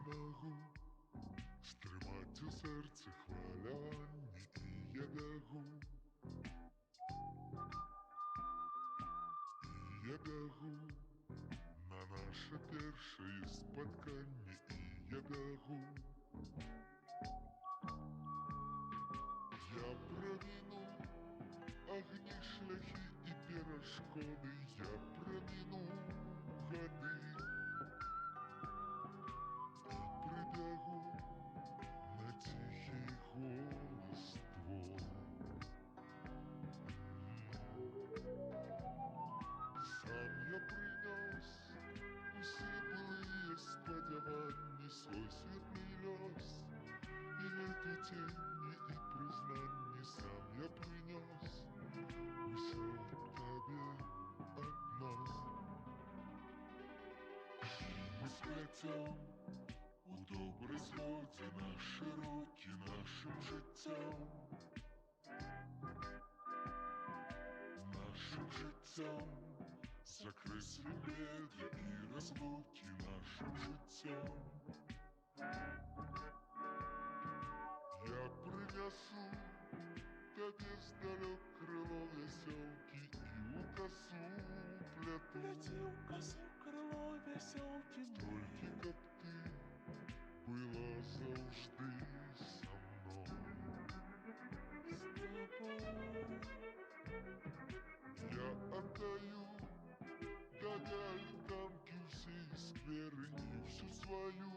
можу стримать у серці хвилювання, і я бігу, на наше перше споткання, і я бігу. Я проміну огні, шляхи і перешкоди, я проміну ходи і прибігу на тихий голос твой. Сам я принес усе былые сподівання, свой світлий лёс і лету тіні і признання. Сам я принес усе тебе одной. Мы сплетем у доброй згоді наші руки нашим життям, нашим життям. Закрой свої беды і розлуки нашим життям. Я принесу тебе здалек крыло веселки і у косу плету. Плети у косу крыло веселки, тільки каб ти была завжди со мной. с тобой. Я отдаю тебе альтанки, все и скверы, и всю свою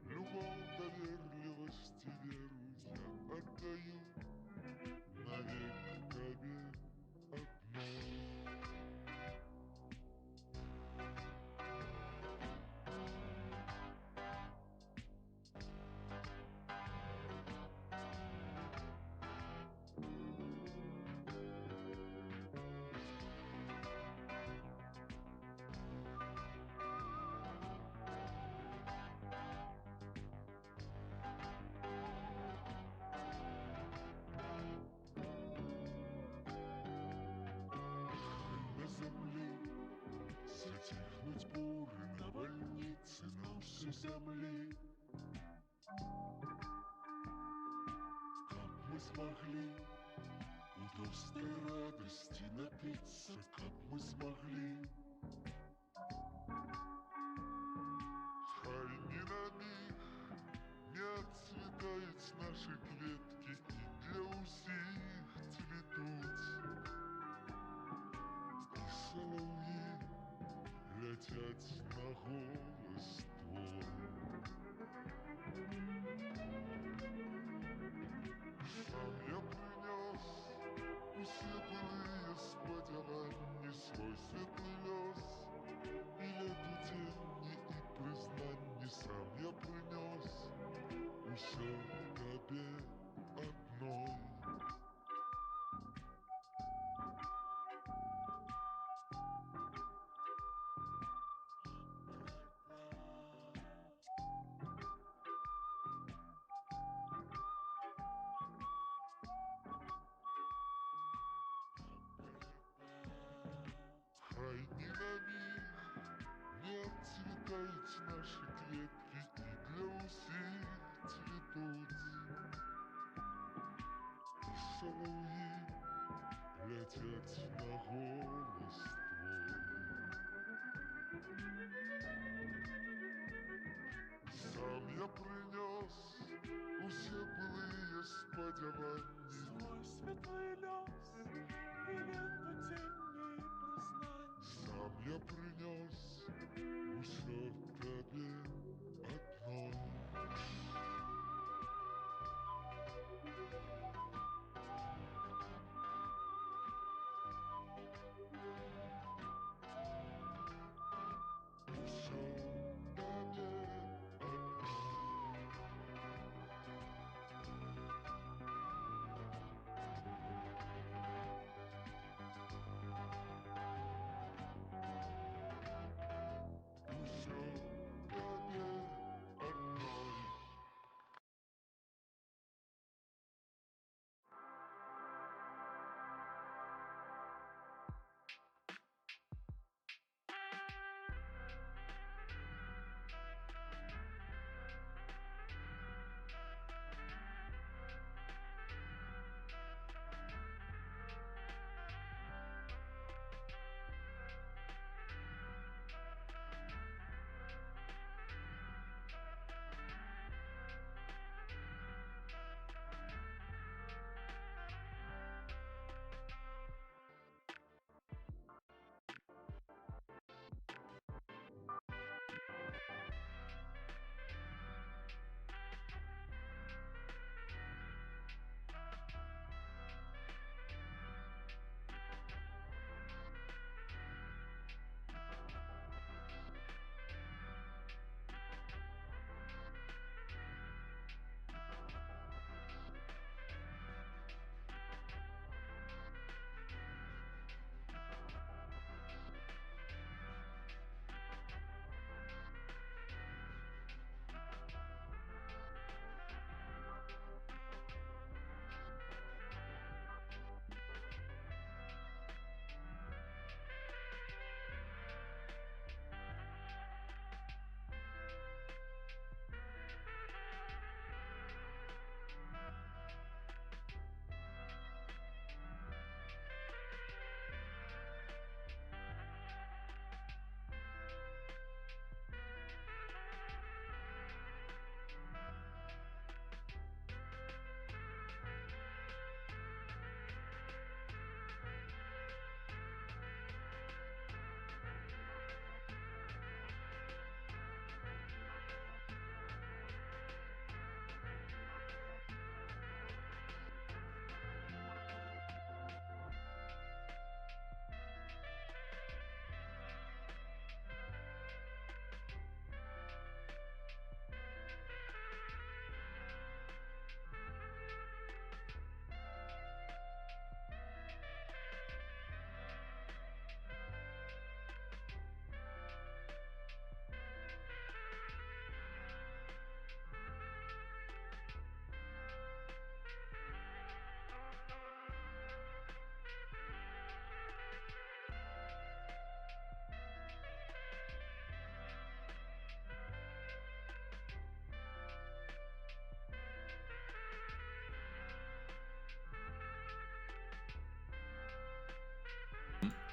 любовь, доверливость и веру. Я отдаю навек тебе одной. На земле затихнуть буры, навальницы на всю земли. Как мы смогли удостой радости напиться, как мы смогли. Хай ни на миг не отцветают наши кветки, и для усіх цветуть. И соловьи летят на голос твой. Сам я принес усе былые сподівання, свой світлий лёс і лету тіні і признання. Сам я принес усе тебе одной. Хай ни на миг не отцветают наши клетки, и для усіх цветут. И соловьи летят на голос твой. Сам я принес усе былые сподівання, Свой светлый лёс и лету тени и признань. сам я принес усе тебе одной. Усе тебе одной.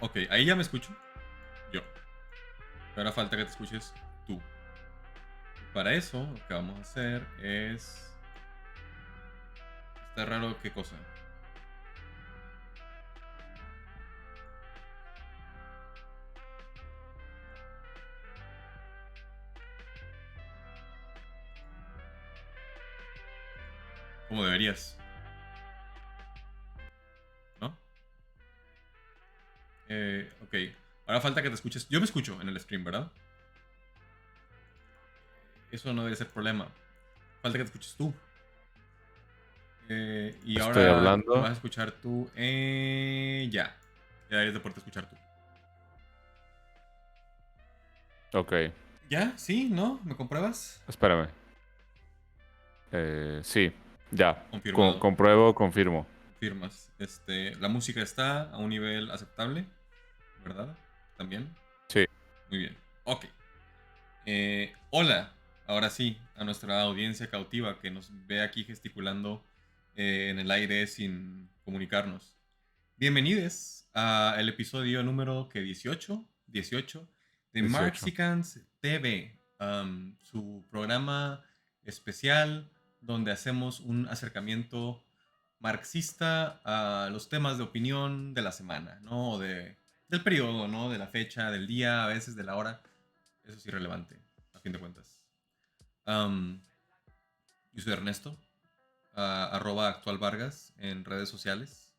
Ok, ahí ya me escucho. Yo. Ahora falta que te escuches tú. Para eso, lo que vamos a hacer es... Está raro, ¿qué cosa? Como deberías, ¿no? Ok. Ahora falta que te escuches. Yo me escucho en el stream, ¿verdad? Eso no debe ser problema. Falta que te escuches tú. Y Estoy ahora me hablando. vas a escuchar tú. Ya. Ya deberías de poderte escuchar tú. Ok, ¿Ya? ¿Sí? ¿No? ¿Me compruebas? espérame. Sí, ya. Confirmado. Compruebo, confirmo. Confirmas. La música está a un nivel aceptable, ¿verdad? ¿También? Sí. Muy bien. Ok. Hola, ahora sí, a nuestra audiencia cautiva que nos ve aquí gesticulando en el aire sin comunicarnos. Bienvenidos al episodio número que 18 de 18. Marxicans TV, su programa especial donde hacemos un acercamiento marxista a los temas de opinión de la semana, ¿no? Del periodo, ¿no? De la fecha, del día, a veces de la hora. Eso es irrelevante, a fin de cuentas. Am, yo soy Ernesto, arroba actual Vargas en redes sociales.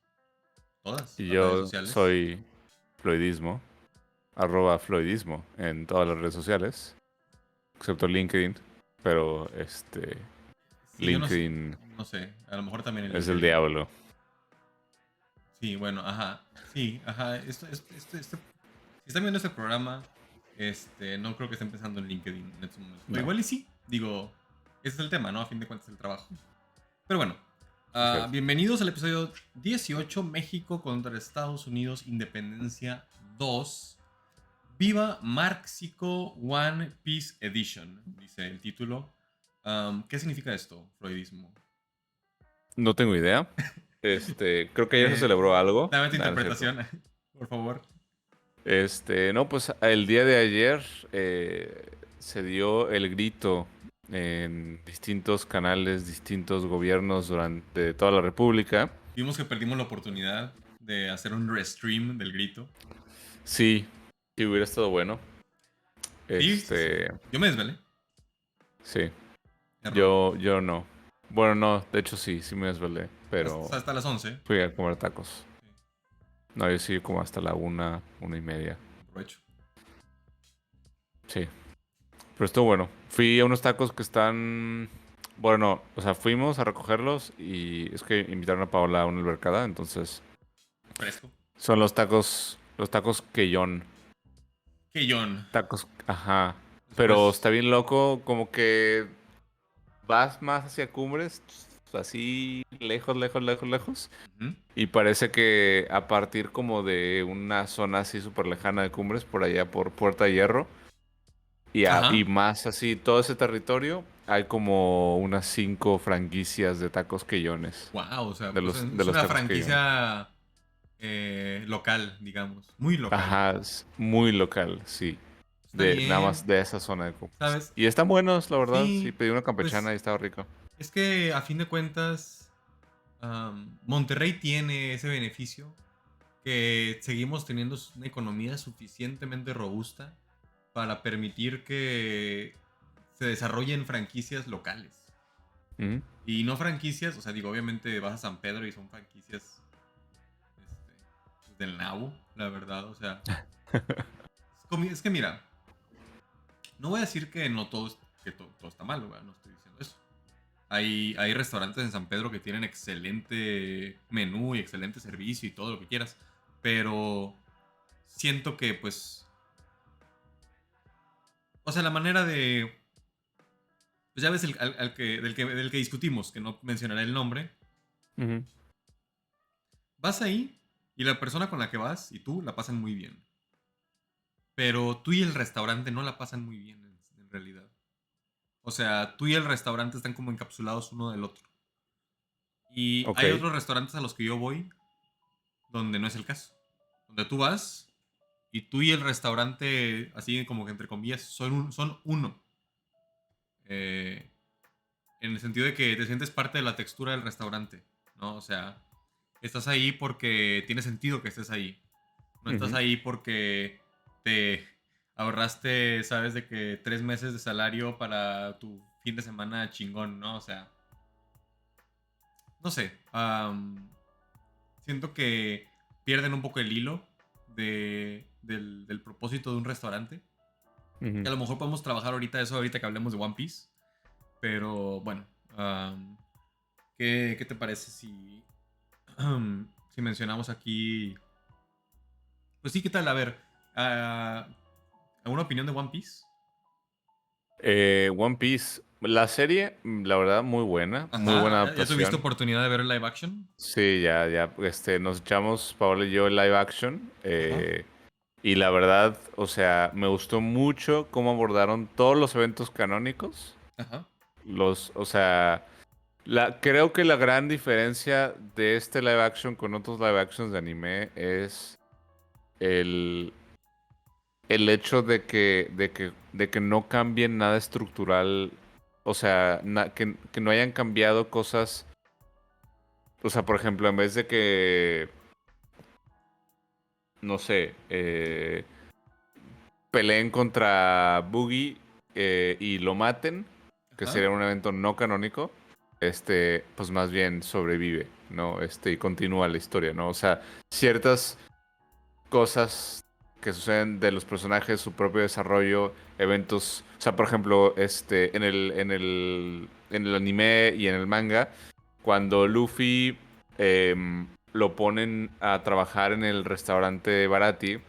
Todas Y las redes yo sociales. soy Floydismo, @Floydismo en todas las redes sociales, excepto LinkedIn. Pero Sí, yo LinkedIn no sé, a lo mejor también en es el LinkedIn. diablo. Sí, bueno, ajá. Sí, ajá. Si están viendo este programa, no creo que estén pensando en LinkedIn en estos momentos. O No, igual y sí, digo, ese es el tema, ¿no? A fin de cuentas, el trabajo. Pero bueno, sí, sí. bienvenidos al episodio 18, México contra Estados Unidos, Independencia 2. Viva Marxico One Piece Edition, dice el título. ¿Qué significa esto, Freudismo? No tengo idea. Creo que ayer se Eh, celebró algo. Dame tu No, no es cierto. interpretación, por favor. No, pues el día de ayer se dio el grito en distintos canales, distintos gobiernos durante toda la República. Vimos que perdimos la oportunidad de hacer un restream del grito. Sí, sí hubiera estado bueno. Sí, sí, sí. Este, Yo me desvelé. sí, Error. yo no. Bueno, no, de hecho sí me desvelé, pero Hasta las 11. fui a comer tacos. Sí, No, yo sí como hasta la 1:30. aprovecho. Sí, pero estuvo bueno. Fui a unos tacos que están... Bueno, o sea, fuimos a recogerlos y es que invitaron a Paola a una albercada, entonces Fresco. son los tacos Queyón. Que John. Tacos, ajá. Pero Después. está bien loco, como que vas más hacia Cumbres, así lejos, lejos, lejos, lejos. Ujú. Y parece que a partir como de una zona así súper lejana de Cumbres, por allá por Puerta de Hierro, y Ajá. más así, todo ese territorio, hay como unas 5 franquicias de tacos queyones. Wow, o sea, De pues los, de es los una tacos queyón. franquicia local, digamos. Muy local. Ajá, es muy local, sí. Está Nada bien, más de esa zona de Cumbres. ¿sabes? Y están buenos, la verdad. Sí, Sí, pedí una campechana pues y estaba rico. es que a fin de cuentas, Monterrey tiene ese beneficio que seguimos teniendo una economía suficientemente robusta para permitir que se desarrollen franquicias locales. Ujú. Y no franquicias, o sea, digo, obviamente vas a San Pedro y son franquicias pues, del nabo, la verdad, o sea. Es que mira, no voy a decir que no todo, que todo está mal, ¿verdad? No estoy diciendo eso. Hay restaurantes en San Pedro que tienen excelente menú y excelente servicio y todo lo que quieras. Pero siento que, pues. O sea, la manera de. Pues ya ves del que discutimos, que no mencionaré el nombre. Ujú. Vas ahí y la persona con la que vas y tú la pasan muy bien. Pero tú y el restaurante no la pasan muy bien en realidad. O sea, tú y el restaurante están como encapsulados uno del otro. Y Ok. hay otros restaurantes a los que yo voy donde no es el caso. Donde tú vas y tú y el restaurante, así como que entre comillas, son uno. Eh, en el sentido de que te sientes parte de la textura del restaurante, ¿no? O sea, estás ahí porque tiene sentido que estés ahí. No estás Ujú. ahí porque te ahorraste, sabes, de que 3 meses de salario para tu fin de semana chingón, ¿no? O sea, no sé. Siento que pierden un poco el hilo del propósito de un restaurante. Que Ujú. a lo mejor podemos trabajar ahorita eso, ahorita que hablemos de One Piece. Pero bueno, ¿qué te parece si, si mencionamos aquí? Pues sí, ¿qué tal? A ver, ah, ¿alguna opinión de One Piece? One Piece, la serie, la verdad, muy buena Ajá, ¿ya tuviste adaptación. oportunidad de ver el live action? Sí, ya, nos echamos, Paola y yo, el live action. Ajá, Y la verdad, o sea, me gustó mucho cómo abordaron todos los eventos canónicos. ajá, O sea, creo que la gran diferencia de este live action con otros live actions de anime es el, el hecho de que no cambien nada estructural. O sea, que no hayan cambiado cosas. O sea, por ejemplo, en vez de que, no sé, peleen contra Boogie y lo maten, que ajá. sería un evento no canónico, pues más bien sobrevive, ¿no? Y continúa la historia, ¿no? O sea, ciertas cosas que suceden de los personajes, su propio desarrollo, eventos, o sea, por ejemplo, en el anime y en el manga, cuando Luffy lo ponen a trabajar en el restaurante Barati,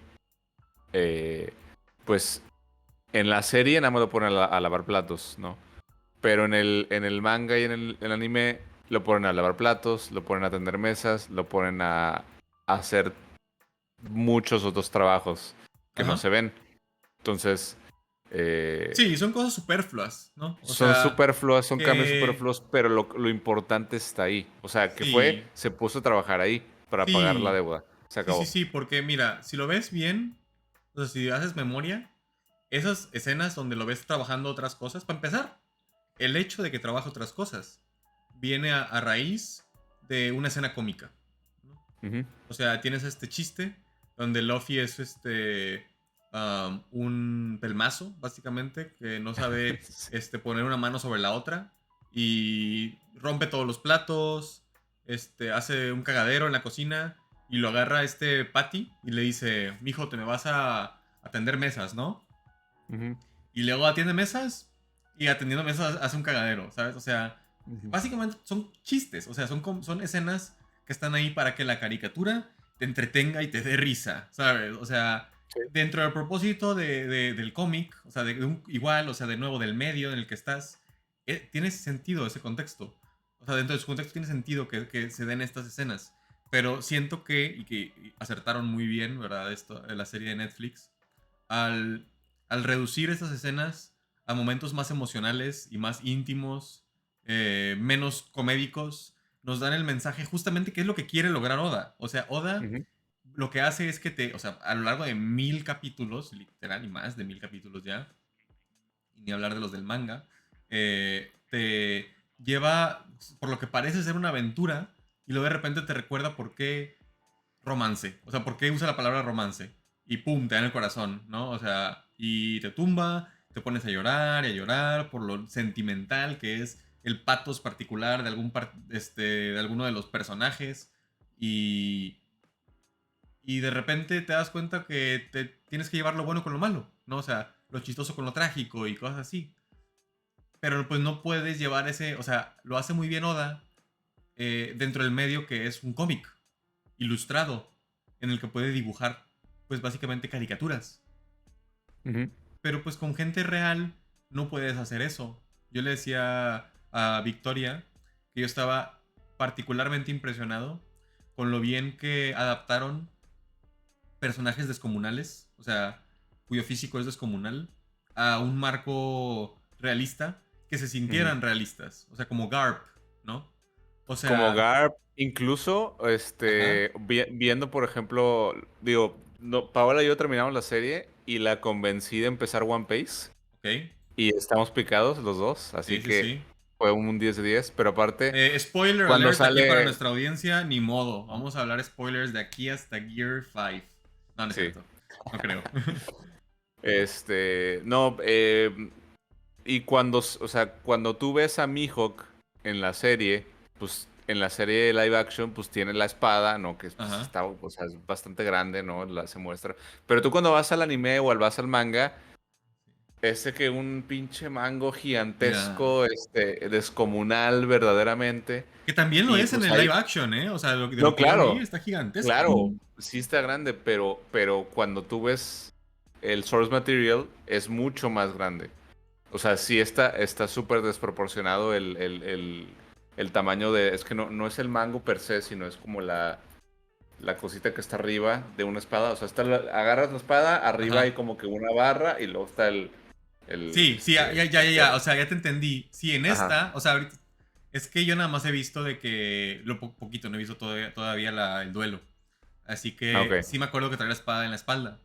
eh, pues en la serie nada más lo ponen a lavar platos, ¿no? Pero en el manga y en el anime lo ponen a lavar platos, lo ponen a tender mesas, lo ponen a hacer muchos otros trabajos que no Ajá. se ven. Entonces, eh, Sí, son cosas superfluas, ¿no? O son sea, superfluos, son cambios que superfluos, pero lo importante está ahí. O sea, sí, se puso a trabajar ahí para pagar la sí, deuda. Se sí, acabó. sí, porque mira, si lo ves bien, o sea, si haces memoria, esas escenas donde lo ves trabajando otras cosas, para empezar, el hecho de que trabaje otras cosas viene a raíz de una escena cómica, ¿no? Ujú. O sea, tienes este chiste donde Luffy es un pelmazo, básicamente, que no sabe Sí. poner una mano sobre la otra y rompe todos los platos, hace un cagadero en la cocina y lo agarra Patty y le dice, mijo, te me vas a atender mesas, ¿no? Ujú. Y luego atiende mesas y atendiendo mesas hace un cagadero, ¿sabes? O sea, Ujú. básicamente son chistes, o sea, son escenas que están ahí para que la caricatura te entretenga y te dé risa, ¿sabes? O sea, Sí. dentro del propósito del cómic, o sea, igual, o sea, de nuevo, del medio en el que estás, tiene sentido ese contexto. O sea, dentro de su contexto tiene sentido que se den estas escenas. Pero siento que acertaron muy bien, ¿verdad? Esto, en la serie de Netflix, al reducir estas escenas a momentos más emocionales y más íntimos, menos comédicos, nos dan el mensaje justamente que es lo que quiere lograr Oda. O sea, Oda Ujú. lo que hace es que o sea, a lo largo de 1000 capítulos, literal y más de 1000 capítulos ya, y ni hablar de los del manga, te lleva, por lo que parece ser una aventura, y luego de repente te recuerda por qué romance. O sea, ¿por qué usa la palabra romance? Y pum, te da en el corazón, ¿no? O sea, y te tumba, te pones a llorar y a llorar por lo sentimental que es el patos particular de de alguno de los personajes. Y, y de repente te das cuenta que te tienes que llevar lo bueno con lo malo, ¿no? O sea, lo chistoso con lo trágico y cosas así. Pero pues no puedes llevar ese, o sea, lo hace muy bien Oda dentro del medio que es un cómic ilustrado en el que puede dibujar pues básicamente caricaturas. Ujú. Pero pues con gente real no puedes hacer eso. Yo le decía a Victoria que yo estaba particularmente impresionado con lo bien que adaptaron personajes descomunales, o sea, cuyo físico es descomunal, a un marco realista que se Ujú. sintieran realistas, o sea, como Garp, ¿no? O Como sea, Garp, incluso ajá, viendo, por ejemplo, digo, no, Paola y yo terminamos la serie y la convencí de empezar One Piece. Ok. Y estamos picados los dos, así Sí, sí, que sí. fue un 10 de 10. Pero aparte, Spoiler cuando alert aquí para sale... nuestra audiencia, ni modo. Vamos a hablar spoilers de aquí hasta Gear 5. No, no es Sí. cierto. No creo. No, y o sea, cuando tú ves a Mihawk en la serie, pues en la serie de live action, pues tiene la espada, ¿no? Que pues, Ajá. está, o sea, es bastante grande, ¿no? Se muestra. Pero tú cuando vas al anime o vas al manga, que un pinche mango Ya. gigantesco, descomunal verdaderamente. Que también lo Y es en pues el ahí, live action, ¿eh? O sea, de lo no, que yo vi claro, está gigantesco. claro, sí está grande, pero cuando tú ves el source material es mucho más grande. O sea, sí está súper desproporcionado el tamaño de... Es que no es el mango per se, sino es como la cosita que está arriba de una espada. O sea, agarras la espada, arriba hay Ajá. como que una barra y luego está el, Sí, sí, el ya. O cuerno. sea, ya te entendí. Sí, en Ajá, esta, o sea, ahorita. Es que yo nada más he visto de que. Poquito, no he visto todavía el duelo. Así que ok. sí me acuerdo que trae la espada en la espalda.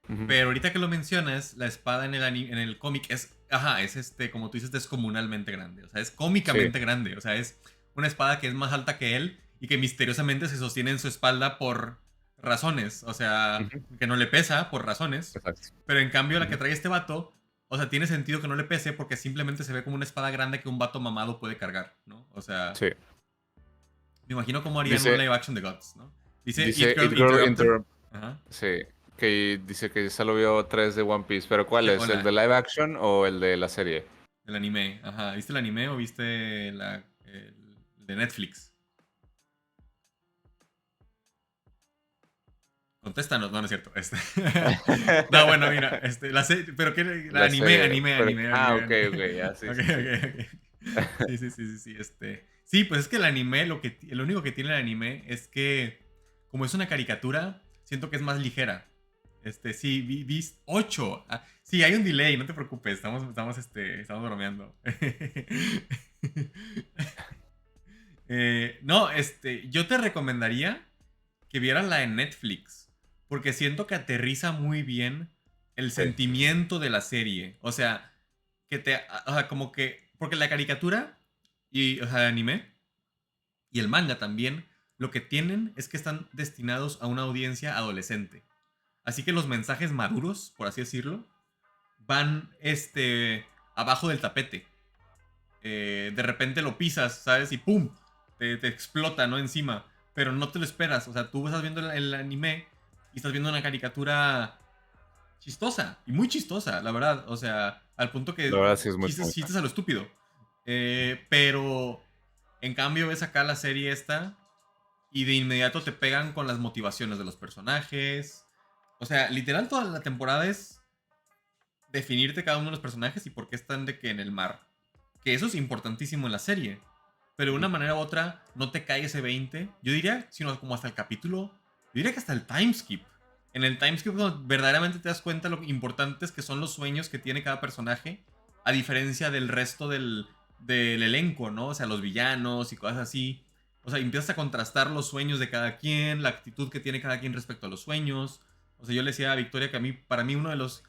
Ujú. Pero ahorita que lo mencionas, la espada en el cómic es, ajá, es como tú dices, descomunalmente grande. O sea, es Sí. cómicamente grande. O sea, es una espada que es más alta que él y que misteriosamente se sostiene en su espalda por razones. O sea, Ujú. que no le pesa por razones. Exacto. Pero en cambio, la que Ujú. trae este vato, o sea, tiene sentido que no le pese porque simplemente se ve como una espada grande que un vato mamado puede cargar, ¿no? O sea, Sí. me imagino cómo harían un Dice, live action de Gods, ¿no? Dice It dice It Girl Girl Interrupted. Ajá. Sí. Que dice que solo vio 3 de One Piece. ¿Pero cuál es? ¿El de Hola. live action o el de la serie? El anime, ajá. ¿Viste el anime o viste el de Netflix? Contéstanos, no, no es cierto. No, bueno, mira, pero qué, La serie. anime, Ok, anime. ok, ya, sí, Ok, sí, sí. ok, ok. Sí, sí, sí, sí, sí, Sí, pues es que el anime, lo único que tiene el anime es que, como es una caricatura, siento que es más ligera. Sí, vi 8. Sí, hay un delay, no te preocupes, estamos bromeando. No, yo te recomendaría que vieras la en Netflix, porque siento que aterriza muy bien el Sí. sentimiento de la serie. O sea, o sea, como que, porque la caricatura o sea, el anime y el manga también, lo que tienen es que están destinados a una audiencia adolescente. Así que los mensajes maduros, por así decirlo, van, abajo del tapete. De repente lo pisas, ¿sabes? Y ¡pum! Te explota, ¿no? Encima. Pero no te lo esperas. O sea, tú estás viendo el anime y estás viendo una caricatura chistosa. Y muy chistosa, la verdad. O sea, al punto La que verdad sí es muy chistes, cómica. chistes a lo estúpido. Pero en cambio ves acá la serie esta y de inmediato te pegan con las motivaciones de los personajes. O sea, literal toda la temporada es definirte cada uno de los personajes y por qué están de que en el mar. Que eso es importantísimo en la serie. Pero de una Ujú. manera u otra no te cae ese 20. Yo diría, sino como hasta el capítulo. Yo diría que hasta el timeskip. En el timeskip verdaderamente te das cuenta lo importantes que son los sueños que tiene cada personaje. A diferencia del resto del elenco, ¿no? O sea, los villanos y cosas así. O sea, empiezas a contrastar los sueños de cada quien, la actitud que tiene cada quien respecto a los sueños. O sea, yo le decía a Victoria que para mí uno de los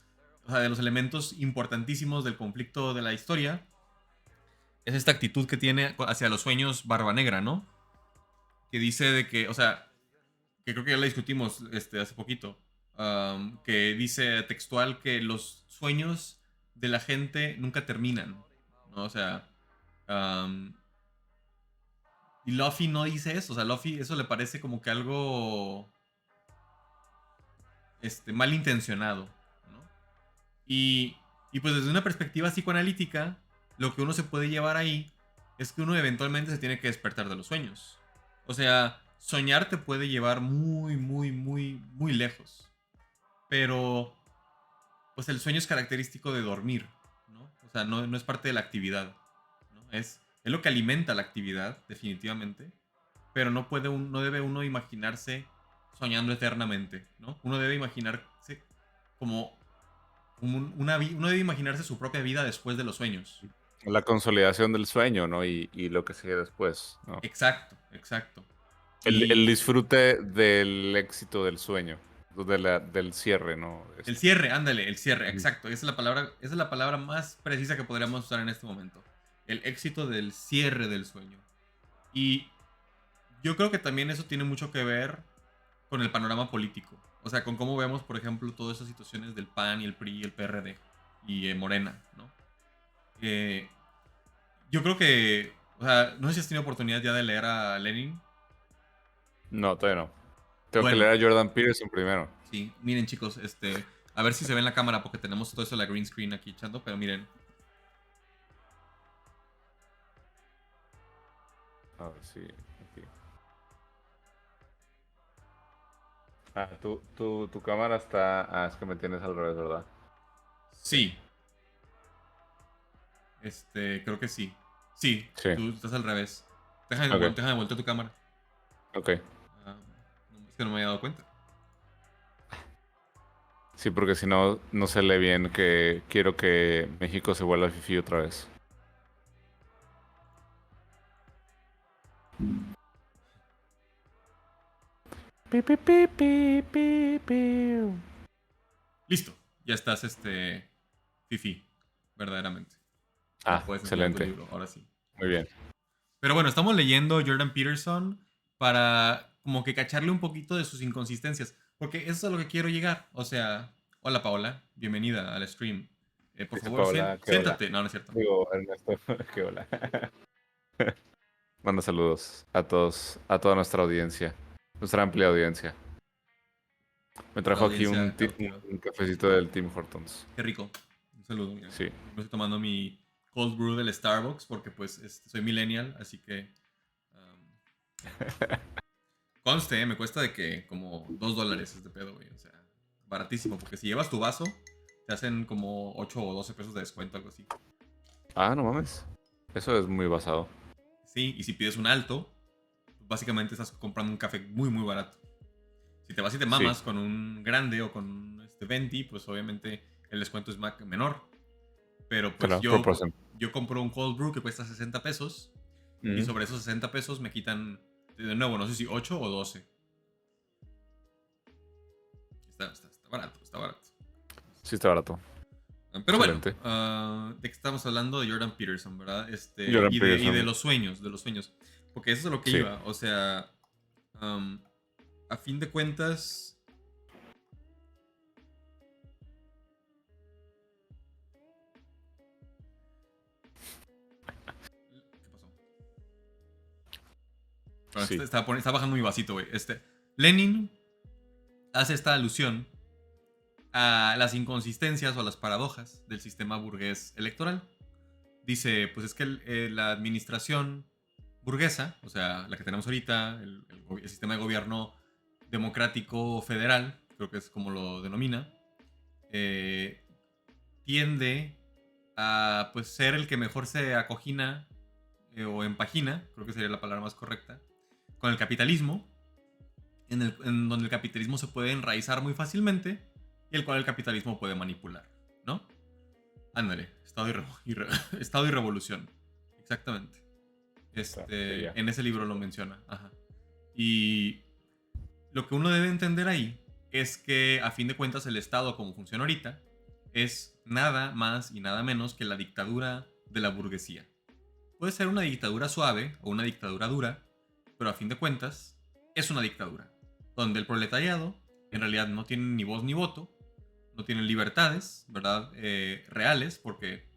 elementos importantísimos del conflicto de la historia es esta actitud que tiene hacia los sueños Barba Negra, ¿no? Que dice de que, o sea, que creo que ya la discutimos hace poquito, que dice textual que los sueños de la gente nunca terminan, ¿no? O sea, um, y Luffy no dice eso, o sea, Luffy eso le parece como que algo malintencionado, ¿no? Y, y pues desde una perspectiva psicoanalítica, lo que uno se puede llevar ahí es que uno eventualmente se tiene que despertar de los sueños. O sea, soñar te puede llevar muy, muy, muy, muy lejos. Pero, pues el sueño es característico de dormir, ¿no? O sea, no es parte de la actividad, ¿no? Es lo que alimenta la actividad, definitivamente. Pero no debe uno imaginarse soñando eternamente, ¿no? Uno debe imaginarse como uno debe imaginarse su propia vida después de los sueños. La consolidación del sueño, ¿no? Y lo que sigue después, ¿no? Exacto, exacto. El Y disfrute del éxito del sueño. del cierre, ¿no? El cierre, ándale, el cierre, exacto. Esa es la palabra más precisa que podríamos usar en este momento. El éxito del cierre del sueño. Y yo creo que también eso tiene mucho que ver con el panorama político. O sea, con cómo vemos, por ejemplo, todas esas situaciones del PAN y el PRI y el PRD y Morena, ¿no? Eh, yo creo que, o sea, no sé si has tenido oportunidad ya de leer a Lenin. No, todavía no. Tengo que Bueno, leer a Jordan Peterson primero. sí, miren chicos, a ver si se ve en la cámara porque tenemos todo eso de la green screen aquí echando, pero miren, A ver, sí. Aquí. Ah, tu cámara está... Ah, es que me tienes al revés, ¿verdad? sí, creo que sí. Sí, Sí, tú estás al revés. ok, Déjame voltear tu cámara. ok. Ah, es que no me había dado cuenta. Sí, porque si no, no se lee bien que quiero que México se vuelva fifí otra vez. Pi, pi, pi, pi, pi, pi. Listo, ya estás, Fifi, verdaderamente. Ya Ah, puedes enseñar tu excelente. libro, ahora sí. Muy bien. Pero bueno, estamos leyendo Jordan Peterson para como que cacharle un poquito de sus inconsistencias. Porque eso es a lo que quiero llegar. O sea, hola Paola, bienvenida al stream. Por Dice favor, Paola, qué hola. siéntate. No, no es cierto. Digo, Ernesto, qué hola. Manda saludos a todos, a toda nuestra audiencia, nuestra amplia audiencia. Me La trajo aquí audiencia cautiva. un cafecito del Tim Hortons. Qué rico. Un saludo. Mira. Sí. Me estoy tomando mi cold brew del Starbucks porque pues soy millennial, así que... conste, me cuesta de que como $2 este pedo, güey. O sea, baratísimo. Porque si llevas tu vaso, te hacen como 8 o 12 pesos de descuento, algo así. Ah, no mames. Eso es muy basado. Sí, y si pides un alto, básicamente estás comprando un café muy, muy barato. Si te vas y te Sí, mamas con un grande o con un venti, pues obviamente el descuento es menor. Pero pues claro, proporción. yo compro un cold brew que cuesta 60 pesos y Mm, sobre esos 60 pesos me quitan, de nuevo, no sé si 8 o 12. Está barato, está barato. sí está barato. Pero bueno, Excelente. ¿de qué estamos hablando? De Jordan Peterson, ¿verdad? Jordan Y de Peterson. los sueños, de los sueños. Porque eso es a lo que Sí. iba. O sea, um, a fin de cuentas... ¿Qué pasó? Bueno, Sí. está bajando mi vasito, güey. Lenin hace esta alusión a las inconsistencias o a las paradojas del sistema burgués electoral. Dice, pues es que la administración burguesa, o sea, la que tenemos ahorita, el sistema de gobierno democrático federal, creo que es como lo denomina, eh, tiende a pues ser el que mejor se acogina o empagina, creo que sería la palabra más correcta, con el capitalismo, en donde el capitalismo se puede enraizar muy fácilmente y el cual el capitalismo puede manipular, ¿no? Ándale, Estado y revolución. Exactamente. Sí, ya. En ese libro lo menciona. Ajá. Y lo que uno debe entender ahí es que a fin de cuentas el Estado como funciona ahorita es nada más y nada menos que la dictadura de la burguesía. Puede ser una dictadura suave o una dictadura dura, pero a fin de cuentas es una dictadura, donde el proletariado en realidad no tiene ni voz ni voto, no tiene libertades, ¿verdad? Reales, porque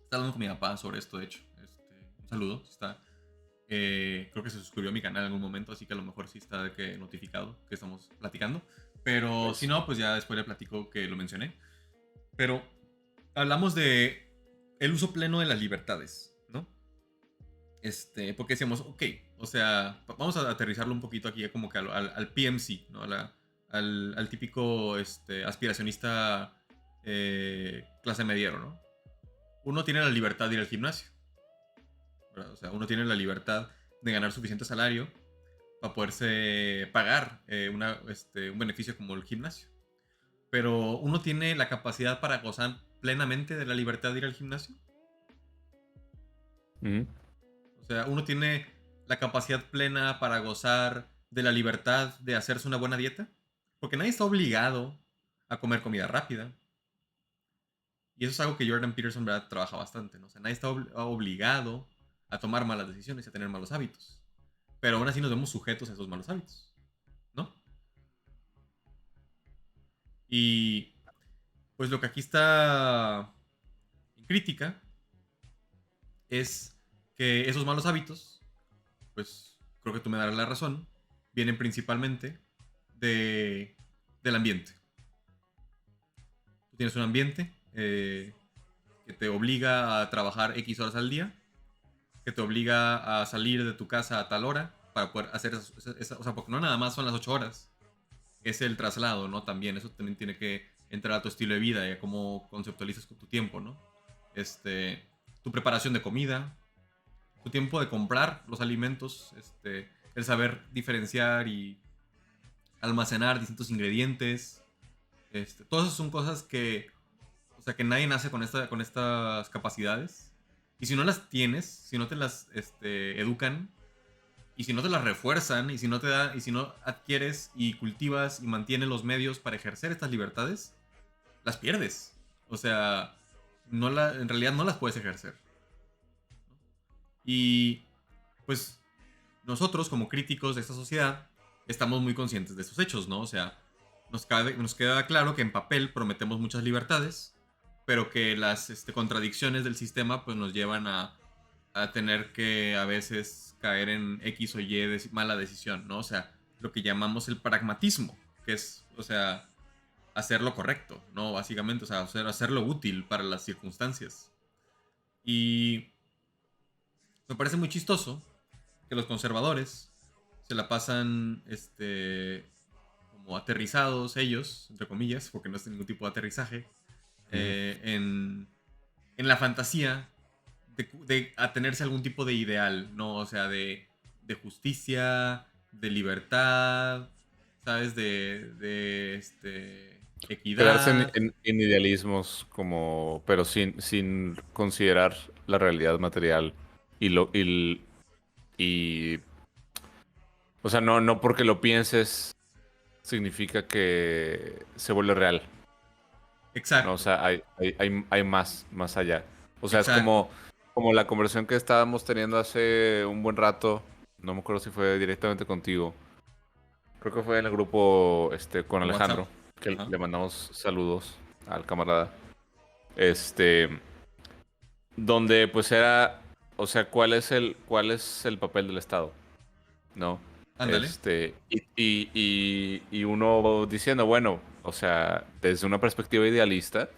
está hablando con mi papá sobre esto, de hecho. Un saludo, está. Creo que se suscribió a mi canal en algún momento, así que a lo mejor sí está de que notificado que estamos platicando. Pero Pues, si no, pues ya después le platico que lo mencioné. Pero hablamos de el uso pleno de las libertades, ¿no? Porque decíamos, ok, o sea, vamos a aterrizarlo un poquito aquí como que al PMC, ¿no? Al típico aspiracionista clase mediero, ¿no? Uno tiene la libertad de ir al gimnasio, ¿verdad? O sea, uno tiene la libertad de ganar suficiente salario para poderse pagar un beneficio como el gimnasio. Pero uno tiene la capacidad para gozar plenamente de la libertad de ir al gimnasio. ujú. O sea, uno tiene la capacidad plena para gozar de la libertad de hacerse una buena dieta. Porque nadie está obligado a comer comida rápida. Y eso es algo que Jordan Peterson, ¿verdad?, trabaja bastante, ¿no? O sea, nadie está obligado a tomar malas decisiones y a tener malos hábitos. Pero aún así nos vemos sujetos a esos malos hábitos, ¿no? Y pues lo que aquí está en crítica es que esos malos hábitos, pues creo que tú me darás la razón, vienen principalmente del ambiente. Tú tienes un ambiente que te obliga a trabajar X horas al día, que te obliga a salir de tu casa a tal hora para poder hacer o sea, porque no nada más son las 8 horas, es el traslado, ¿no? También, eso también tiene que entrar a tu estilo de vida y a cómo conceptualizas con tu tiempo, ¿no? Tu preparación de comida, tu tiempo de comprar los alimentos, el saber diferenciar y almacenar distintos ingredientes, todas esas son cosas que, o sea, que nadie nace con estas capacidades. Y si no las tienes, si no te las educan, y si no te las refuerzan, y si no adquieres y cultivas y mantienes los medios para ejercer estas libertades, las pierdes. O sea, en realidad no las puedes ejercer. Y pues nosotros como críticos de esta sociedad estamos muy conscientes de estos hechos, ¿no? O sea, nos queda claro que en papel prometemos muchas libertades, pero que las contradicciones del sistema pues nos llevan a tener que a veces caer en X o Y mala decisión, ¿no? O sea, lo que llamamos el pragmatismo, que es, o sea, hacer lo correcto, ¿no? Básicamente, o sea, hacerlo útil para las circunstancias. Y me parece muy chistoso que los conservadores se la pasan, como aterrizados ellos, entre comillas, porque no es ningún tipo de aterrizaje, en la fantasía de atenerse a algún tipo de ideal, ¿no? O sea, de justicia, de libertad, ¿sabes? Quedarse Equidad. en idealismos como, pero sin considerar la realidad material y y, o sea, no porque lo pienses significa que se vuelve real, ¿no? O Exacto, sea, hay más allá. O sea, es exacto. como la conversación que estábamos teniendo hace un buen rato, no me acuerdo si fue directamente contigo, creo que fue en el grupo con En WhatsApp. Alejandro, que Ajá. le mandamos saludos al camarada. Este, donde pues era, o sea, cuál es el papel del Estado, ¿no? Ándale. Y uno diciendo, bueno, o sea, desde una perspectiva idealista,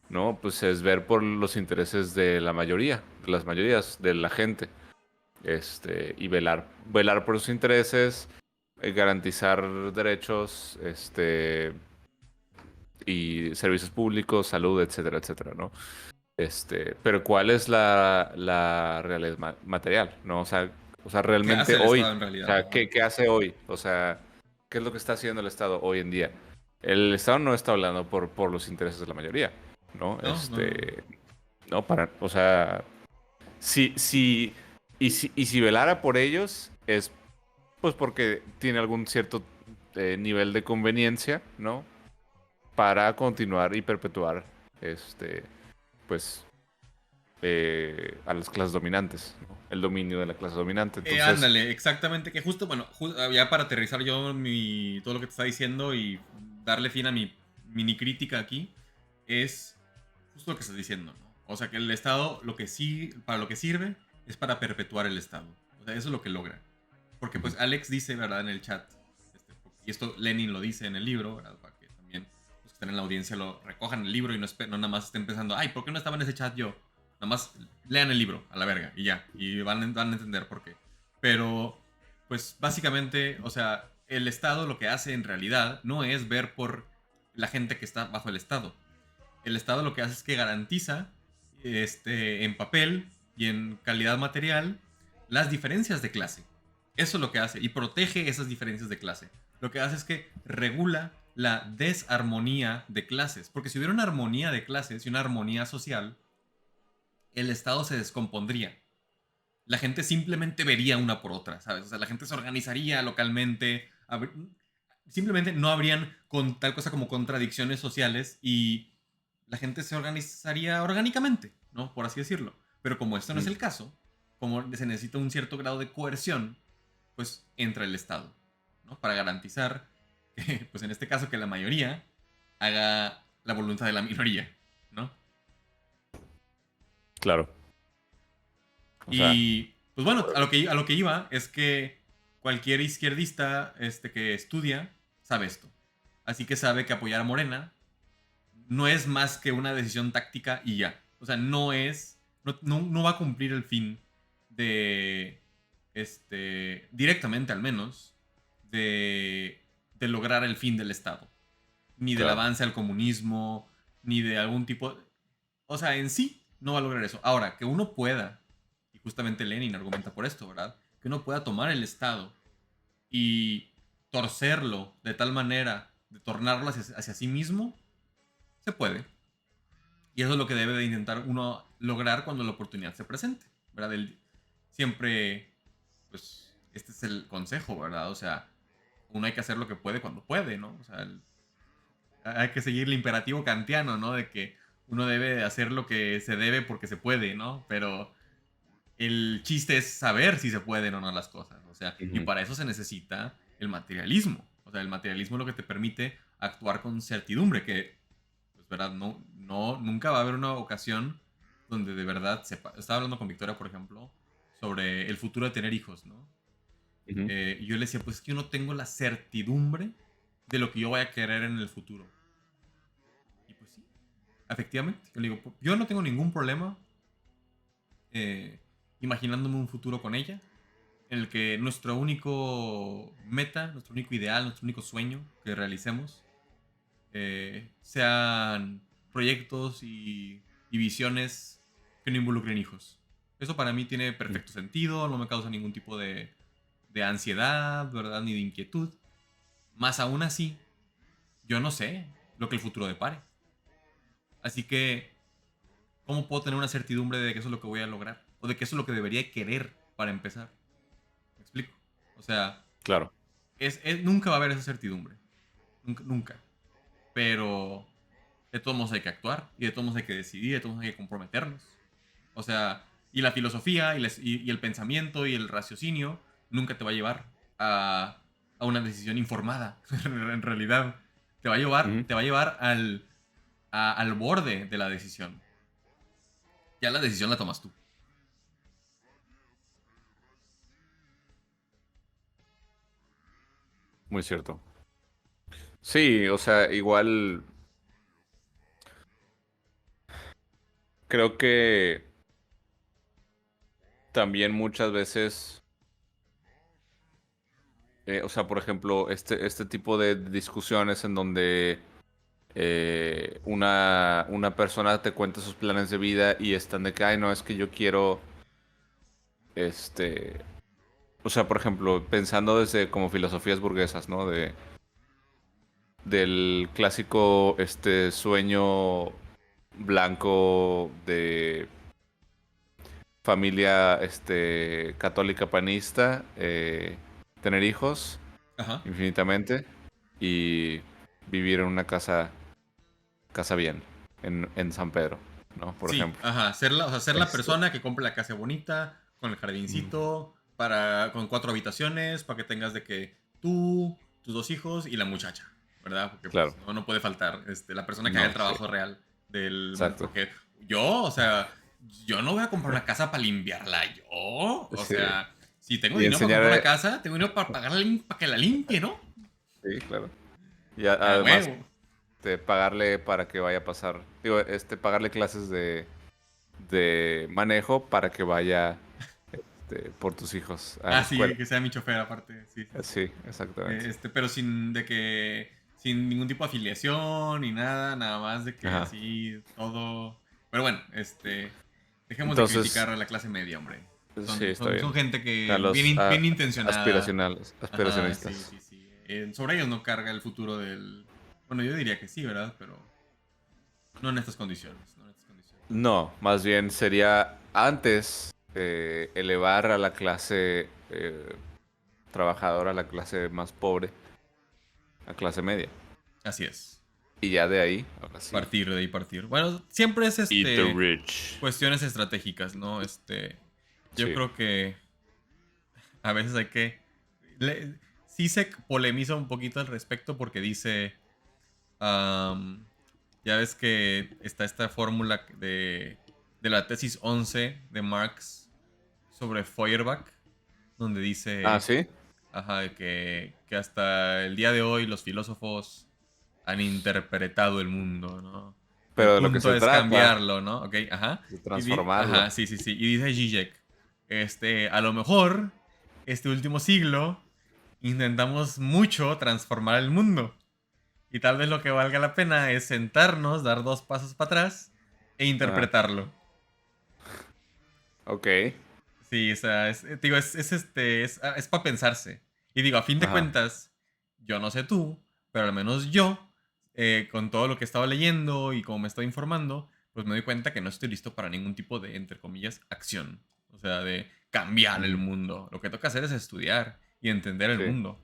¿no? Pues es ver por los intereses de la mayoría, de las mayorías, de la gente, y velar por sus intereses, garantizar derechos, y servicios públicos, salud, etcétera, etcétera, ¿no? Pero ¿cuál es la realidad material, ¿no? O sea, ¿Qué hace realmente el hoy, Estado en o realidad? sea, Ajá. ¿qué hace hoy? O sea, ¿qué es lo que está haciendo el Estado hoy en día? El Estado no está hablando por los intereses de la mayoría, ¿no? No, no, no. No, o sea, si, y si velara por ellos es pues porque tiene algún cierto nivel de conveniencia, ¿no? Para continuar y perpetuar, pues, a las clases dominantes, ¿no? El dominio de la clase dominante. Entonces, Ándale, exactamente, que justo, bueno, ya para aterrizar yo todo lo que te está diciendo y darle fin a mi mini crítica aquí, es justo lo que estás diciendo, ¿no? O sea, que el Estado, lo que sí, para lo que sirve, es para perpetuar el Estado. O sea, eso es lo que logra. Porque pues Alex dice, ¿verdad? En el chat, y esto Lenin lo dice en el libro, ¿verdad? Para que también los que están en la audiencia lo recojan el libro y no nada más estén pensando, ay, ¿por qué no estaba en ese chat yo? Nada más lean el libro, a la verga, y ya, y van a entender por qué. Pero, pues básicamente, o sea, el Estado lo que hace en realidad no es ver por la gente que está bajo el Estado. El Estado lo que hace es que garantiza, en papel y en calidad material, las diferencias de clase. Eso es lo que hace, y protege esas diferencias de clase. Lo que hace es que regula la desarmonía de clases. Porque si hubiera una armonía de clases y una armonía social, el Estado se descompondría. La gente simplemente vería una por otra, ¿sabes? O sea, la gente se organizaría localmente. simplemente no habrían con tal cosa como contradicciones sociales y la gente se organizaría orgánicamente, ¿no? Por así decirlo. Pero como esto no es Mm. el caso, como se necesita un cierto grado de coerción, pues entra el Estado, ¿no? Para garantizar que, pues en este caso, que la mayoría haga la voluntad de la minoría, ¿no? Claro. O sea, Y, pues bueno, a lo que iba es que cualquier izquierdista que estudia sabe esto. Así que sabe que apoyar a Morena no es más que una decisión táctica y ya. O sea, no va a cumplir el fin de, directamente al menos, de lograr el fin del Estado. Ni del claro. avance al comunismo, ni de algún tipo. O sea, en sí no va a lograr eso. Ahora, que uno pueda, y justamente Lenin argumenta por esto, ¿verdad? Que uno pueda tomar el Estado y torcerlo de tal manera, de tornarlo hacia sí mismo, se puede. Y eso es lo que debe de intentar uno lograr cuando la oportunidad se presente, ¿verdad? Siempre, pues, este es el consejo, ¿verdad? O sea, uno hay que hacer lo que puede cuando puede, ¿no? O sea, hay que seguir el imperativo kantiano, ¿no? De que uno debe de hacer lo que se debe porque se puede, ¿no? Pero el chiste es saber si se pueden o no las cosas, o sea, y Ujú. para eso se necesita el materialismo. O sea, el materialismo es lo que te permite actuar con certidumbre, que pues verdad, nunca va a haber una ocasión donde de verdad sepa. Estaba hablando con Victoria, por ejemplo, sobre el futuro de tener hijos, ¿no? Ujú. Y yo le decía, pues es que yo no tengo la certidumbre de lo que yo voy a querer en el futuro. Y pues sí, efectivamente. Yo le digo, yo no tengo ningún problema eh, imaginándome un futuro con ella, en el que nuestro único meta, nuestro único ideal, nuestro único sueño que realicemos sean proyectos y visiones que no involucren hijos. Eso para mí tiene perfecto sentido, no me causa ningún tipo de ansiedad, ¿verdad? Ni de inquietud. Más aún así, yo no sé lo que el futuro depare. Así que, ¿cómo puedo tener una certidumbre de que eso es lo que voy a lograr? O de que eso es lo que debería querer para empezar. ¿Me explico? O sea, Claro. nunca va a haber esa certidumbre. Nunca, nunca. Pero de todos modos hay que actuar, y de todos modos hay que decidir, de todos modos hay que comprometernos. O sea, y la filosofía, y el pensamiento, y el raciocinio, nunca te va a llevar a una decisión informada, en realidad. Te va a llevar, Ujú. te va a llevar al borde de la decisión. Ya la decisión la tomas tú. Muy cierto. Sí, o sea, igual creo que también muchas veces, o sea, por ejemplo, este tipo de discusiones en donde una persona te cuenta sus planes de vida y están de que, ay, no, es que yo quiero, este, o sea, por ejemplo, pensando desde como filosofías burguesas, ¿no? Del clásico, sueño blanco de familia, católica panista, tener hijos Ajá. infinitamente y vivir en una casa bien, en San Pedro, ¿no? Por Sí, ejemplo. ajá. Ser la Este, persona que compre la casa bonita, con el mm, jardincito, con 4 habitaciones, para que tengas de que tú, tus 2 hijos y la muchacha, ¿verdad? Porque pues claro, no puede faltar la persona que haga el no, sí, trabajo real exacto. porque yo, o sea, yo no voy a comprar una casa para limpiarla yo. O Sí. sea, si tengo Y dinero para enseñar, comprar una casa, tengo dinero para pagarle para que la limpie, ¿no? sí, claro. Y A además, huevo. pagarle para que vaya a pasar, digo, pagarle clases de manejo para que vaya, por tus hijos a la Ah, escuela. sí, que sea mi chofer aparte. Sí, sí, sí. Sí, exactamente. Pero sin ningún tipo de afiliación ni nada, nada más de que Ajá. así todo. Pero bueno, dejemos de Entonces, criticar a la clase media, hombre. sí, está Son bien. gente A que los bien intencionada. aspiracionales, Ajá, sí, aspiracionistas. sí, sí. Sobre ellos no carga el futuro del. Bueno, yo diría que sí, ¿verdad? Pero no en estas condiciones. No en estas condiciones. No, más bien sería antes elevar a la clase trabajadora, a la clase más pobre, a clase media. Así es. Y ya de ahí, ahora sí. Partir, de ahí partir. Bueno, siempre es Eat the rich. cuestiones estratégicas, ¿no? Yo Sí. creo que a veces hay que... sí se polemiza un poquito al respecto porque dice... ya ves que está esta fórmula de la tesis 11 de Marx sobre Feuerbach, donde dice... ¿Sí? Ajá, que hasta el día de hoy los filósofos han interpretado el mundo, ¿no? El Pero de lo que punto se es trata, cambiarlo, ¿no? Ok, ajá. de transformarlo. Ajá, sí, sí, sí. Y dice Zizek, a lo mejor, este último siglo, intentamos mucho transformar el mundo. Y tal vez lo que valga la pena es sentarnos, dar 2 pasos para atrás e interpretarlo. Ok. Sí, o sea, digo, es para pensarse. Y digo, a fin de Ajá. cuentas, yo no sé tú, pero al menos yo, con todo lo que he estado leyendo y como me estoy informando, pues me doy cuenta que no estoy listo para ningún tipo de, entre comillas, acción. O sea, de cambiar el Ujú. mundo. Lo que toca hacer es estudiar y entender el Sí. mundo.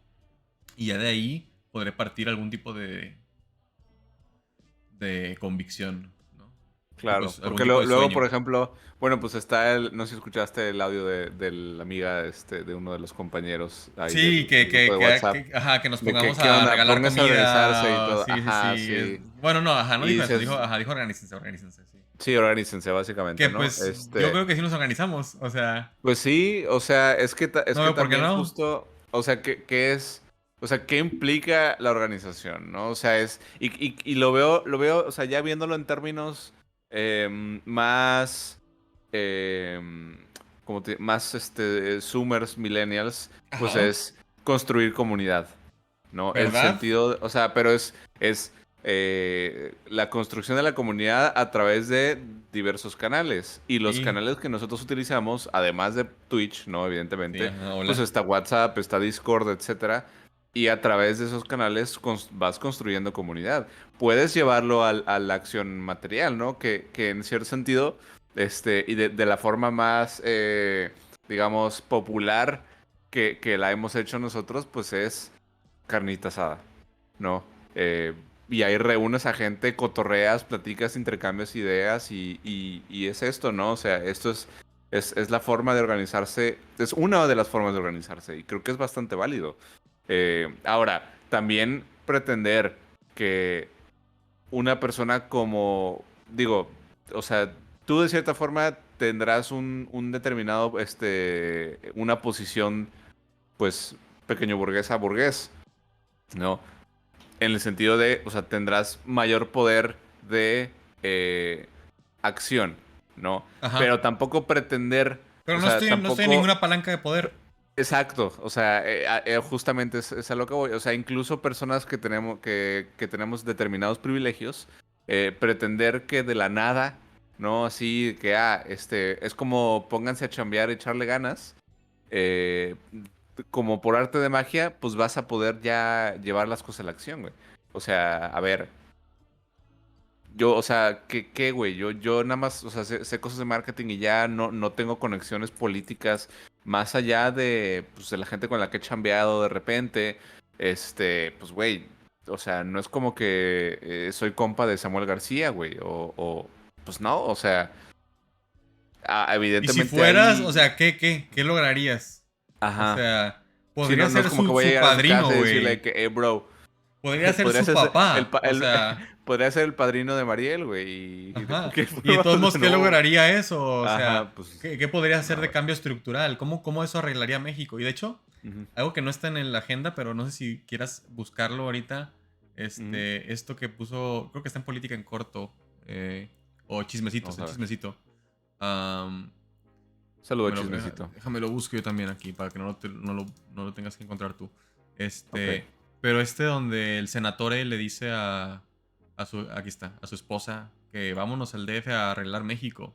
Y ya de ahí podré partir algún tipo de convicción, ¿no? Y Claro, pues algún porque tipo de luego, sueño. por ejemplo, bueno, pues está no sé si escuchaste el audio de la amiga de uno de los compañeros ahí Sí, del grupo de WhatsApp, ajá, que nos de que, pongamos ¿qué a onda? regalar Pónganse a organizarse y comida. todo. Sí, sí, Ajá, sí. sí. Bueno, no, ajá, no Y dijo eso. dices, Dijo organícense, organícense, sí. sí, organícense, básicamente, Que ¿no? pues yo creo que sí nos organizamos. O sea, Pues sí, o sea, es no que veo por qué también no. justo, o sea, o sea, ¿qué implica la organización, no? O sea, y lo veo, o sea, ya viéndolo en términos más, em, más, Zoomers, millennials, pues Ajá. es construir comunidad, ¿no? El ¿Verdad? sentido, o sea, pero es la construcción de la comunidad a través de diversos canales. Y los Sí. canales que nosotros utilizamos, además de Twitch, ¿no? Sí, Evidentemente, ajá, pues hola. está WhatsApp, está Discord, etcétera. Y a través de esos canales vas construyendo comunidad. Puedes llevarlo a la acción material, ¿no? Que en cierto sentido, y de la forma más, digamos, popular que la hemos hecho nosotros, pues es carnita asada, ¿no? Eh, y ahí reúnes a gente, cotorreas, platicas, intercambias ideas y es esto, ¿no? O sea, esto es la forma de organizarse, es una de las formas de organizarse y creo que es bastante válido. Ahora, también pretender que una persona como, digo, o sea, tú de cierta forma tendrás un determinado, una posición, pues, pequeño burgués a burgués, ¿no? En el sentido de, o sea, tendrás mayor poder de acción, ¿no? Ajá. Pero tampoco pretender, Pero o sea, no estoy en tampoco... ninguna palanca de poder. Exacto, o sea, justamente es a lo que voy. O sea, incluso personas que tenemos determinados privilegios, pretender que de la nada, ¿no? Así que, es como pónganse a chambear, echarle ganas, eh, como por arte de magia, pues vas a poder ya llevar las cosas a la acción, güey. O sea, a ver, yo, o sea, ¿qué, güey? Yo nada más, o sea, sé cosas de marketing y ya no tengo conexiones políticas más allá de, pues, de la gente con la que he chambeado de repente. Pues, güey, o sea, no es como que soy compa de Samuel García, güey, pues no, o sea, Y si evidentemente fueras, o hay, sea, ¿qué lograrías? O ajá. sea, Sí, podría no es ser como que voy a su llegar a su casa padrino, y decirle güey. que, bro, Podría ser podría su ser papá. O sea, podría ser el padrino de Mariel, güey, y de ajá. cualquier Y de forma, todos pues modos, ¿qué no. lograría eso? O Ajá, sea, pues ¿qué podría hacer no, de güey. cambio estructural? ¿Cómo eso arreglaría México? Y de hecho, Ujú, algo que no está en la agenda, pero no sé si quieras buscarlo ahorita. ujú. Esto que puso, creo que está en política en corto. O chismecitos, Vamos el a ver. chismecito. Am, Saludo, chismecito. déjame lo busco yo también aquí para que no lo tengas que encontrar tú. Ok. Pero donde el senatore le dice aquí está, a su esposa que vámonos al DF a arreglar México.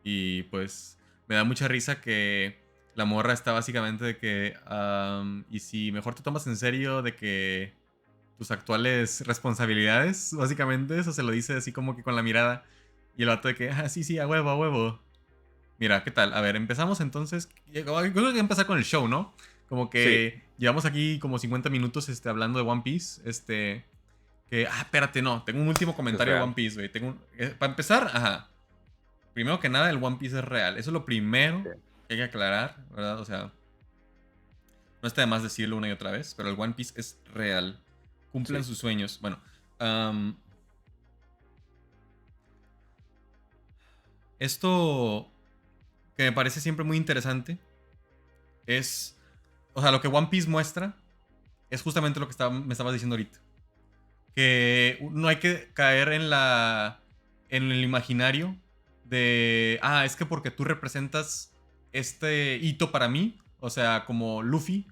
Y pues me da mucha risa que la morra está básicamente de que, y si mejor te tomas en serio de que tus actuales responsabilidades, básicamente eso se lo dice así como que con la mirada. Y el vato de que, sí, sí, a huevo, a huevo. Mira, ¿qué tal? A ver, empezamos entonces. Creo que voy a empezar con el show, ¿no? Como que llevamos aquí como 50 minutos hablando de One Piece. Espérate, no. Tengo un último comentario de real. One Piece, güey. Para empezar, ajá. Primero que nada, el One Piece es real. Eso es lo primero Sí. que hay que aclarar, ¿verdad? O sea, no está de más decirlo una y otra vez, pero el One Piece es real. Cumplan Sí. sus sueños. Bueno, esto que me parece siempre muy interesante es, o sea, lo que One Piece muestra es justamente lo que me estabas diciendo ahorita. Que no hay que caer en el imaginario de, es que porque tú representas este hito para mí, o sea, como Luffy,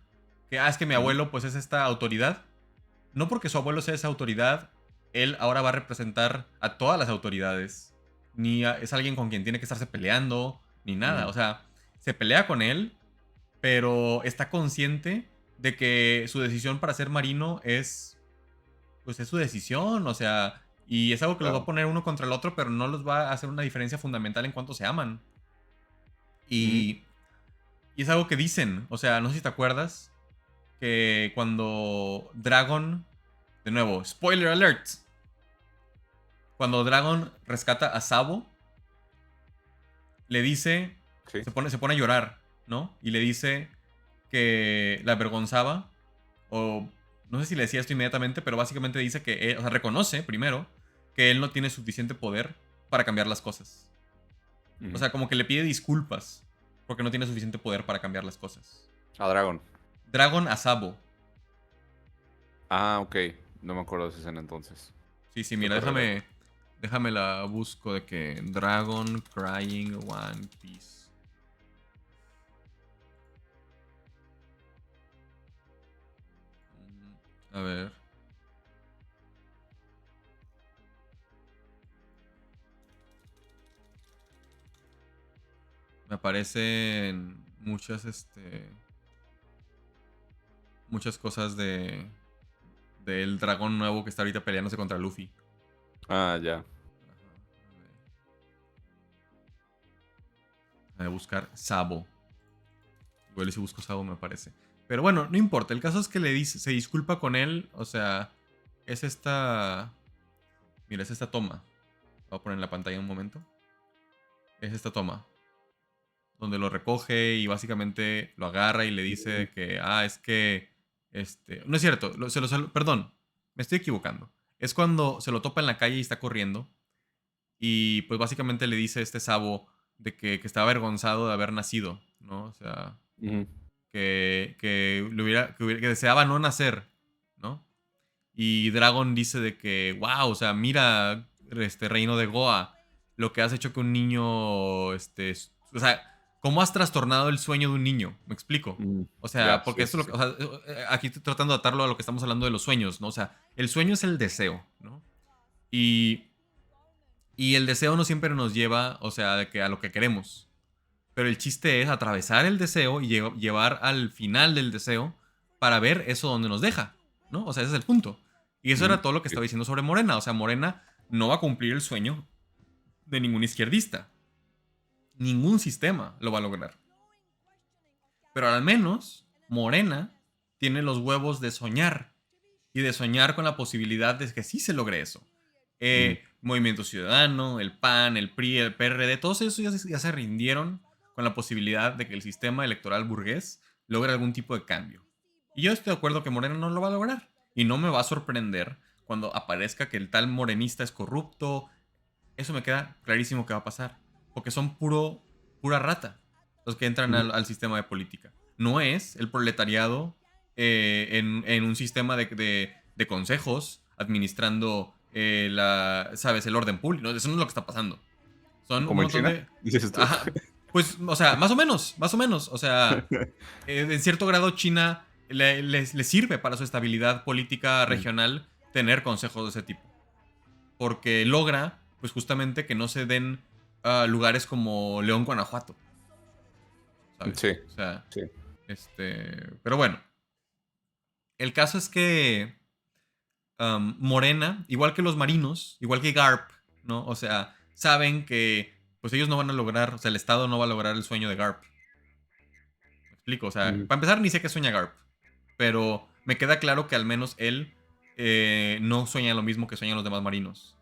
que es que mi abuelo pues es esta autoridad. No porque su abuelo sea esa autoridad, él ahora va a representar a todas las autoridades. Es alguien con quien tiene que estarse peleando, ni nada. O sea, se pelea con él, pero está consciente de que su decisión para ser marino pues es su decisión, o sea, y es algo que los va a Claro. poner uno contra el otro, pero no los va a hacer una diferencia fundamental en cuanto se aman. Y es algo que dicen, o sea, no sé si te acuerdas, que cuando Dragon, de nuevo, spoiler alert, cuando Dragon rescata a Sabo, le dice, Sí. se pone a llorar, ¿no? Y le dice que la avergonzaba, o no sé si le decía esto inmediatamente, pero básicamente dice que, o sea, reconoce primero que él no tiene suficiente poder para cambiar las cosas. O sea, como que le pide disculpas porque no tiene suficiente poder para cambiar las cosas. A Dragon. Dragon a Sabo. Ok. No me acuerdo de esa escena entonces. Sí, mira, déjame la busco de que Dragon Crying One Piece. A ver. Me aparecen muchas cosas del dragón nuevo que está ahorita peleándose contra Luffy. Ya. Voy a buscar Sabo. Igual y si busco Sabo me aparece. Pero bueno, no importa. El caso es que le dice, se disculpa con él. O sea, es esta... Mira, es esta toma. Voy a poner en la pantalla un momento. Es esta toma. Donde lo recoge y básicamente lo agarra y le dice que, es que... No es cierto. Perdón, me estoy equivocando. Es cuando se lo topa en la calle y está corriendo. Y pues básicamente le dice este Sabo de que está avergonzado de haber nacido, ¿no? O sea, que deseaba no nacer, ¿no? Y Dragon dice de que, wow, o sea, mira, reino de Goa, lo que has hecho que un niño, o sea, ¿cómo has trastornado el sueño de un niño? ¿Me explico? O sea, Ya, porque sí, esto, sí, o sea, aquí estoy tratando de atarlo a lo que estamos hablando de los sueños, ¿no? O sea, el sueño es el deseo, ¿no? Y el deseo no siempre nos lleva, o sea, de que a lo que queremos. Pero el chiste es atravesar el deseo y llevar al final del deseo para ver eso donde nos deja, ¿no? O sea, ese es el punto. Y eso era todo lo que Sí. estaba diciendo sobre Morena. O sea, Morena no va a cumplir el sueño de ningún izquierdista. Ningún sistema lo va a lograr. Pero al menos Morena tiene los huevos de soñar. Y de soñar con la posibilidad de que sí se logre eso. Movimiento Ciudadano, el PAN, el PRI, el PRD, todos esos ya se rindieron con la posibilidad de que el sistema electoral burgués logre algún tipo de cambio. Y yo estoy de acuerdo que Morena no lo va a lograr. Y no me va a sorprender cuando aparezca que el tal morenista es corrupto. Eso me queda clarísimo que va a pasar. Porque son pura rata los que entran al sistema de política. No es el proletariado en un sistema de consejos administrando ¿sabes? El orden público. Eso no es lo que está pasando. Son un ¿Como en montón China? de... Dices tú. Ajá. Pues, o sea, más o menos. O sea, en cierto grado China le sirve para su estabilidad política regional tener consejos de ese tipo. Porque logra, pues justamente, que no se den lugares como León, Guanajuato. ¿Sabes? Sí, O sea, sí. pero bueno. El caso es que Morena, igual que los marinos, igual que Garp, ¿no? O sea, saben que pues ellos no van a lograr, o sea, el Estado no va a lograr el sueño de Garp. ¿Me explico? O sea, Ujú. para empezar, ni sé qué sueña Garp. Pero me queda claro que al menos él no sueña lo mismo que sueñan los demás marinos.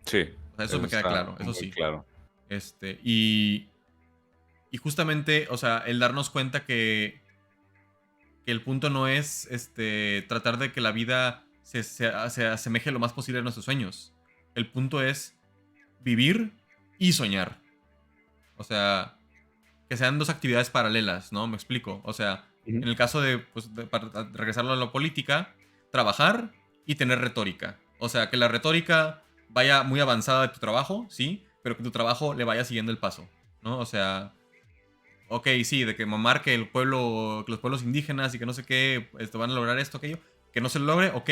Sí, O sea, eso eso me queda está claro, eso muy sí. claro. Y justamente, o sea, el darnos cuenta que el punto no es tratar de que la vida se asemeje lo más posible a nuestros sueños. El punto es vivir y soñar. O sea, que sean dos actividades paralelas, ¿no? Me explico. O sea, Ujú. en el caso de, pues, para regresarlo a la política, trabajar y tener retórica. O sea, que la retórica vaya muy avanzada de tu trabajo, sí, pero que tu trabajo le vaya siguiendo el paso, ¿no? O sea, ok, sí, de que mamar que el pueblo, que los pueblos indígenas y que no sé qué, van a lograr esto, aquello, que no se logre, ok,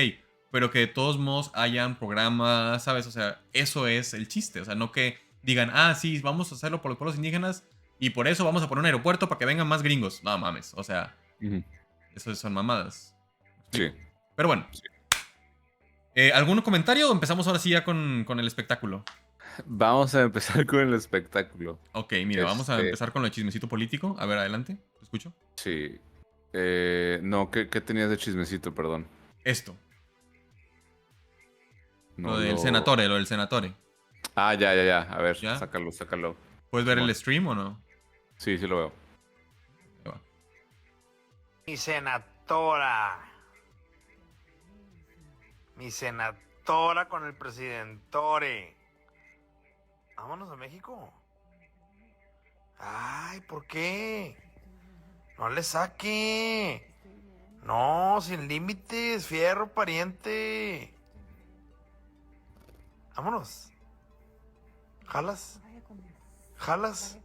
pero que de todos modos hayan programas, ¿sabes? O sea, eso es el chiste, o sea, no que digan, ah, sí, vamos a hacerlo por los pueblos indígenas y por eso vamos a poner un aeropuerto para que vengan más gringos. No mames, o sea, Ujú. eso son mamadas. ¿Me Sí. explico? Pero bueno, Sí. ¿algún comentario o empezamos ahora sí ya con el espectáculo? Vamos a empezar con el espectáculo. Ok, mira, vamos a empezar con el chismecito político. A ver, adelante, te escucho. Sí. No, ¿qué tenías de chismecito, perdón? Esto, No lo del lo... senatore, lo del senatore. Ah, ya. A ver, ¿Ya? sácalo. ¿Puedes ver Simón. el stream o no? Sí, lo veo. Ahí va. Mi senatora. Mi senatora con el presidentore. Vámonos a México. Ay, ¿por qué? No le saque. No, sin límites, fierro, pariente. Vámonos. ¿Jalas? ¿Jalas?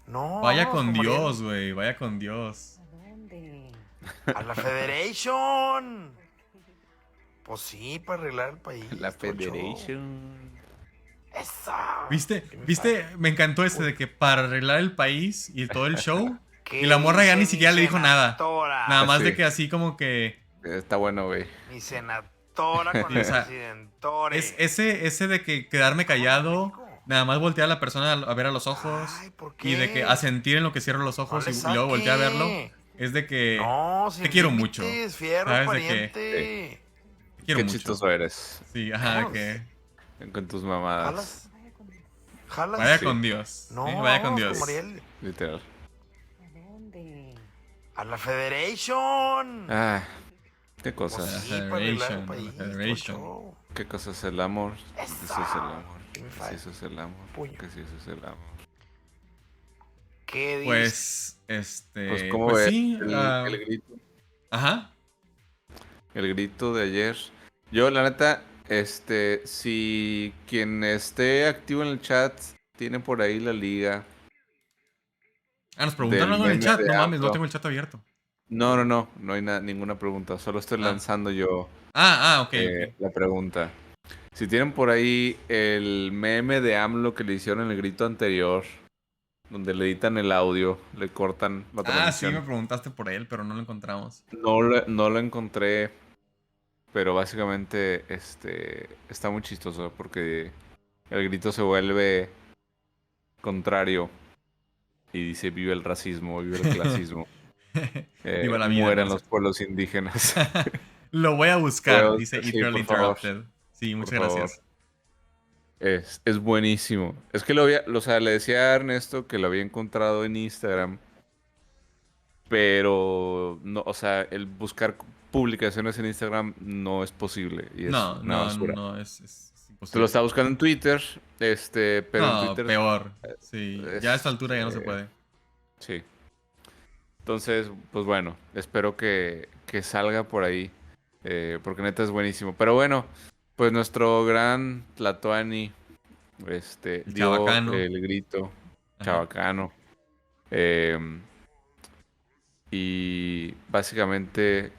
No. Vaya vámonos con Mariel. Dios, güey. Vaya con Dios. ¿A dónde? A la Federation. Pues sí, para arreglar el país. La todo el show. Federation. Eso. ¿Viste? Qué me ¿Viste? falta. Me encantó ese de que para arreglar el país y todo el show. ¿Qué Y la morra ya dice ni siquiera mi le dijo nada. senatora? Nada más Sí. de que así como que. Está bueno, güey. Mi senatora con O el sea, presidentore. Es ese de que quedarme callado. Nada más voltear a la persona a ver a los ojos. Ay, ¿por qué? Y de que asentir en lo que cierro los No ojos le y luego voltear a verlo. saque. Es de que. No, sin te quiero límites, mucho. fierro, ¿Sabes de pariente. Te quiero Qué mucho. chistoso eres. Sí, ajá, de Vamos. que. Con tus mamadas. ¿Jalas? ¿Jalas? Vaya Sí. con Dios. No, ¿sí? Vaya con vámonos Dios. Mariel. Literal. ¿A dónde? A la Federation. Ah, qué Pues cosas. sí, para arreglar el Federation, país. la todo el Federation. show. ¿Qué cosa es el amor? Eso. Eso es el amor. ¿Qué me Que falta? si eso es el amor. Puño. Que si eso es el amor. ¿Qué dice? Pues, Pues, ¿cómo pues ves? sí. El grito. Ajá. El grito de ayer. Yo, la neta, si quien esté activo en el chat tiene por ahí la liga. Ah, nos preguntaron Del algo en el meme chat. de No mames, no AMLO. tengo el chat abierto. No hay ninguna pregunta. Solo estoy Ah. lanzando yo Ok. la pregunta. Si tienen por ahí el meme de AMLO que le hicieron en el grito anterior, donde le editan el audio, le cortan la Sí, transmisión. me preguntaste por él, pero no lo encontramos. No lo encontré, pero básicamente está muy chistoso porque el grito se vuelve contrario y dice vive el racismo, vive el clasismo, Viva la vida, mueran no los sé. pueblos indígenas. Lo voy a buscar, Pero, dice sí, Eat Girl por favor. Interrupted. Sí, muchas Por favor. gracias. Es buenísimo. Es que le decía a Ernesto que lo había encontrado en Instagram, pero no, o sea, el buscar publicaciones en Instagram no es posible y es No, una basura. no, es Te lo imposible. estaba buscando en Twitter, pero en No, Twitter peor. Sí, ya a esta altura ya no se este, puede. sí. Entonces, pues bueno, espero que salga por ahí, porque neta es buenísimo. Pero bueno, pues nuestro gran Tlatoani, dio chabacano. el grito, Ajá. chabacano, y básicamente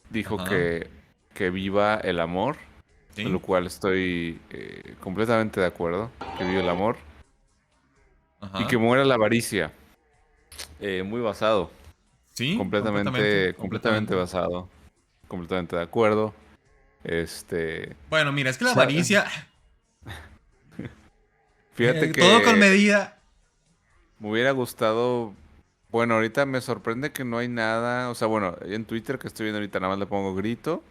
dijo Ajá. que viva el amor, Sí. con lo cual estoy completamente de acuerdo, que viva el amor. Ajá. Y que muera la avaricia. Muy basado. Sí, Completamente basado. Completamente de acuerdo. Bueno, mira, es que la O sea, avaricia. Fíjate que Todo con medida. me hubiera gustado Bueno, ahorita me sorprende que no hay nada. O sea, bueno, en Twitter que estoy viendo ahorita nada más le pongo grito.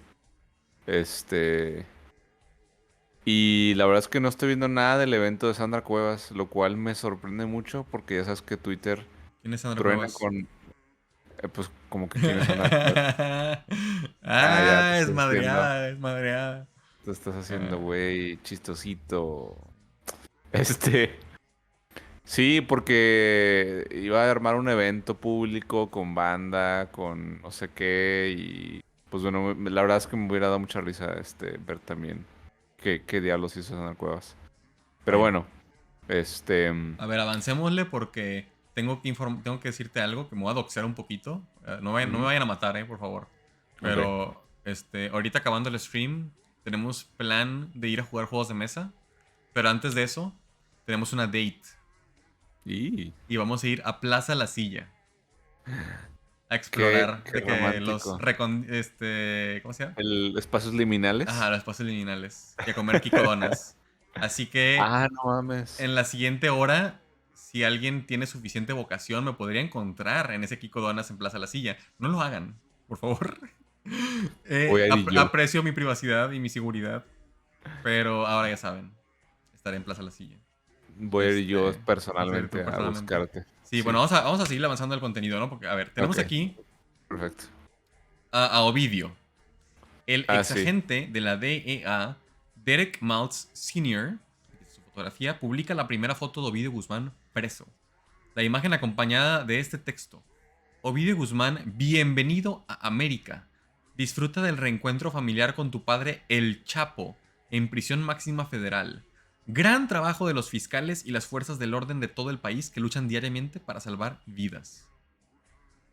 Y la verdad es que no estoy viendo nada del evento de Sandra Cuevas, lo cual me sorprende mucho porque ya sabes que Twitter ¿Quién es Sandra truena Cuevas? con... pues como que quién es Sandra Cuevas. Ya te Es estás haciendo, madreada, es madreada. te estás haciendo, Ah, güey, chistosito. Este... Sí, porque iba a armar un evento público con banda, con no sé qué, y pues bueno, la verdad es que me hubiera dado mucha risa ver también qué diablos hizo Sandra Cuevas. Pero bueno, bueno, a ver, avancémosle porque tengo que decirte algo que me voy a doxear un poquito. No me ujú, vayan a matar, por favor. ok. Pero ahorita acabando el stream, tenemos plan de ir a jugar juegos de mesa. Pero antes de eso, tenemos una date. Y Y vamos a ir a Plaza La Silla. A explorar qué de que romántico. ¿cómo se llama? El espacios liminales. Ajá, los espacios liminales. Y a comer Kiko Donas. Así que Ah, no mames. en la siguiente hora, si alguien tiene suficiente vocación, me podría encontrar en ese Kiko Donas en Plaza La Silla. No lo hagan, por favor. Voy a ir yo. Aprecio mi privacidad y mi seguridad. Pero ahora ya saben, estaré en Plaza La Silla. Voy a ir yo Vas a ir tú personalmente a personalmente. buscarte. Sí, bueno, Sí. vamos a seguir avanzando el contenido, ¿no? Porque, a ver, tenemos Ok, aquí perfecto. a Ovidio, el Ah, ex sí. agente de la DEA, Derek Maltz Sr., su fotografía, publica la primera foto de Ovidio Guzmán preso. La imagen acompañada de este texto. Ovidio Guzmán, bienvenido a América. Disfruta del reencuentro familiar con tu padre El Chapo, en prisión máxima federal. Gran trabajo de los fiscales y las fuerzas del orden de todo el país que luchan diariamente para salvar vidas.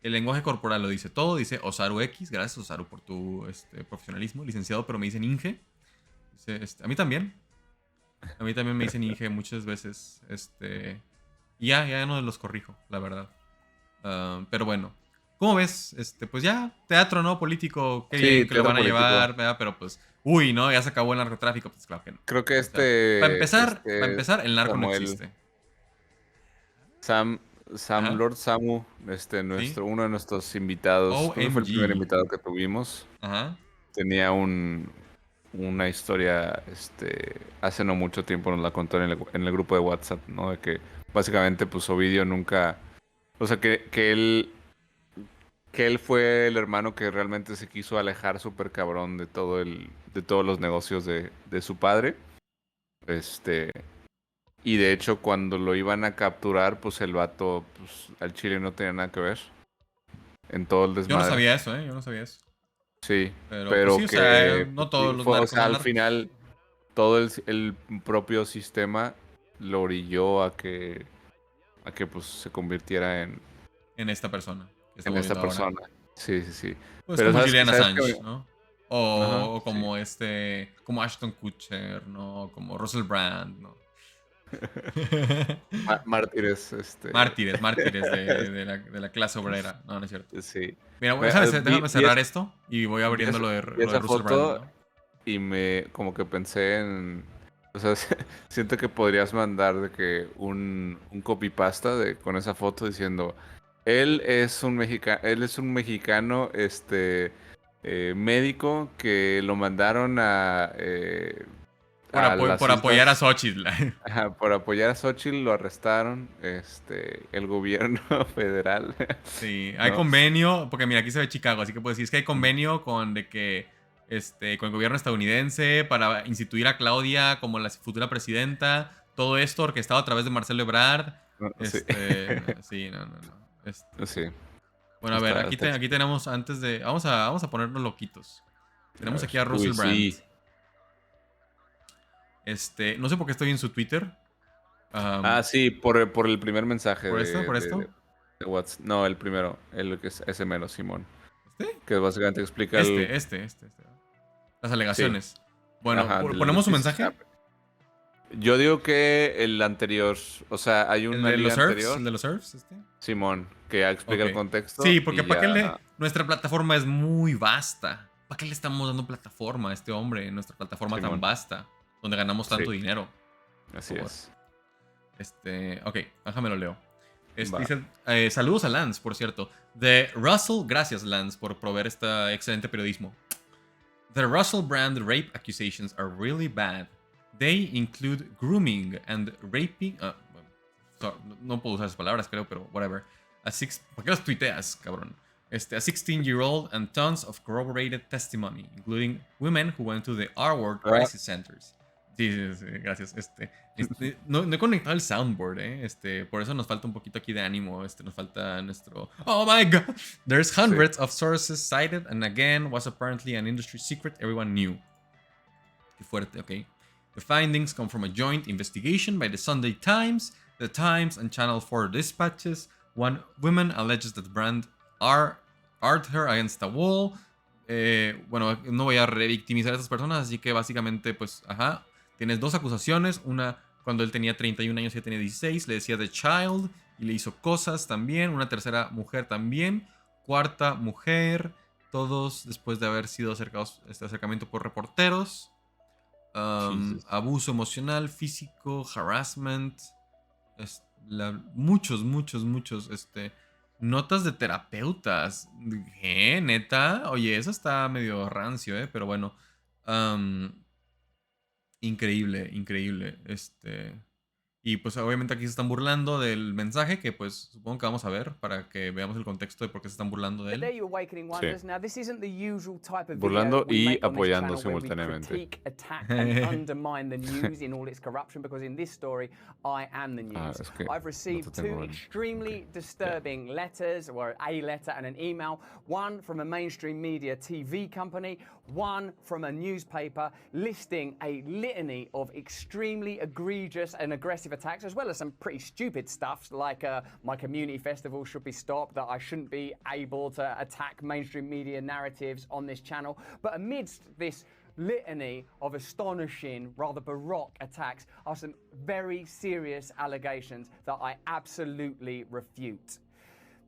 El lenguaje corporal lo dice todo, dice Osaru X, gracias Osaru por tu profesionalismo, licenciado, pero me dicen Inge. Dice, a mí también me dicen Inge muchas veces, y ya no los corrijo, la verdad. Pero bueno, ¿cómo ves? Pues ya, teatro, ¿no? Político, qué Sí, bien que lo teatro van a político. llevar, ¿verdad? Pero pues, uy, ¿no? Ya se acabó el narcotráfico, pues claro que no. Creo que O sea, para empezar, el narco no Samuel, existe. Sam, Ajá, Lord Samu, ¿sí? uno de nuestros invitados, creo que fue el primer OMG. invitado que tuvimos, Ajá. tenía una historia, hace no mucho tiempo nos la contó en el grupo de WhatsApp, ¿no? De que básicamente, pues Ovidio nunca, o sea, que él fue el hermano que realmente se quiso alejar súper cabrón de todos los negocios de su padre, este. Y de hecho, cuando lo iban a capturar, pues el vato, pues al chile no tenía nada que ver en todo el Yo no desmadre. sabía eso, ¿eh? Yo no sabía eso. Sí, Pero pues sí, pero o sea, que, no pues, todos sí, los o narcos sea, son al narcos. final todo el propio sistema lo orilló a que pues se convirtiera En esta persona que en estamos esta viendo ahora. persona. Sí, sí, sí. Pues Pero como sabes, Julian sabes que, Assange, ¿no? ajá, O sí. como como Ashton Kutcher, ¿no? Como Russell Brand, ¿no? Mártires, Mártires de la clase obrera. No, no es cierto. sí. Mira, Vi, déjame cerrar esto y voy vi abriendo esa, vi lo de esa Russell Brand, foto ¿no? y me como que pensé en, o sea, siento que podrías mandar de que un copypasta con esa foto diciendo, él es un mexicano, médico que lo mandaron a las Por apoyar a islas, Xochitl. ajá, por apoyar a Xochitl, lo arrestaron, el gobierno federal, Sí, hay ¿no? convenio, porque mira, aquí se ve Chicago, así que puedo decir, es que hay convenio con con el gobierno estadounidense para instituir a Claudia como la futura presidenta, todo esto orquestado a través de Marcelo Ebrard. Sí, Sí, no. sí, Bueno, a ver, está aquí chido. tenemos vamos a ponernos loquitos. A Tenemos ver. aquí a Uy, Russell Brand. sí. No sé por qué estoy en su Twitter. Ah, Am, sí, por el primer mensaje ¿Por esto? ¿Por esto? de WhatsApp. No, el primero, el que es ese menos, Simón. ¿Este? Que básicamente explica el. Las Sí, alegaciones. Bueno, ajá, ¿ponemos su sí, mensaje? yo digo que el anterior, o sea, hay ¿El una de liga los surfs? anterior, ¿El de los surfs? Simón, que explica Ok. el contexto Sí, porque y ¿para qué ya. nuestra plataforma es muy vasta. ¿Para qué le estamos dando plataforma a este hombre en nuestra plataforma tan Simón, vasta? Donde ganamos sí, tanto dinero. Por así favor. es. Ok, déjame lo leo. Va. Dice, saludos a Lance, por cierto. The Russell, gracias Lance por proveer este excelente periodismo. The Russell Brand rape accusations are really bad. They include grooming and raping. No puedo usar esas palabras, creo, pero whatever. ¿Por qué las tuiteas, cabrón? A 16-year-old and tons of corroborated testimony, including women who went to the R-word crisis centers. Sí, gracias. No he conectado el soundboard, por eso nos falta un poquito aquí de ánimo. Nos falta nuestro. Oh my god! There's hundreds of sources cited, and again, was apparently an industry secret everyone knew. Qué fuerte, okay. The findings come from a joint investigation by the Sunday Times, The Times, and Channel 4 dispatches. One woman alleges that the brand arced her against a wall. Bueno, no voy a revictimizar a estas personas, así que básicamente, pues, tienes dos acusaciones. Una, cuando él tenía 31 años y ella tenía 16, le decía The Child y le hizo cosas también. Una tercera mujer también. Cuarta mujer. Todos después de haber sido acercamiento por reporteros. Abuso emocional, físico, harassment. Muchos. Notas de terapeutas. ¿Qué? ¿Neta? Oye, eso está medio rancio, pero bueno. Increíble. Y pues obviamente aquí se están burlando del mensaje que pues supongo que vamos a ver para que veamos el contexto de por qué se están burlando de él. Burlando y apoyando simultáneamente. Es que I've received no te tengo two en- extremely disturbing letters, or a letter and an email, one from a mainstream media TV company, one from a newspaper, listing a litany of extremely egregious and aggressive attacks, as well as some pretty stupid stuff like my community festival should be stopped, that I shouldn't be able to attack mainstream media narratives on this channel. But amidst this litany of astonishing, rather baroque attacks are some very serious allegations that I absolutely refute.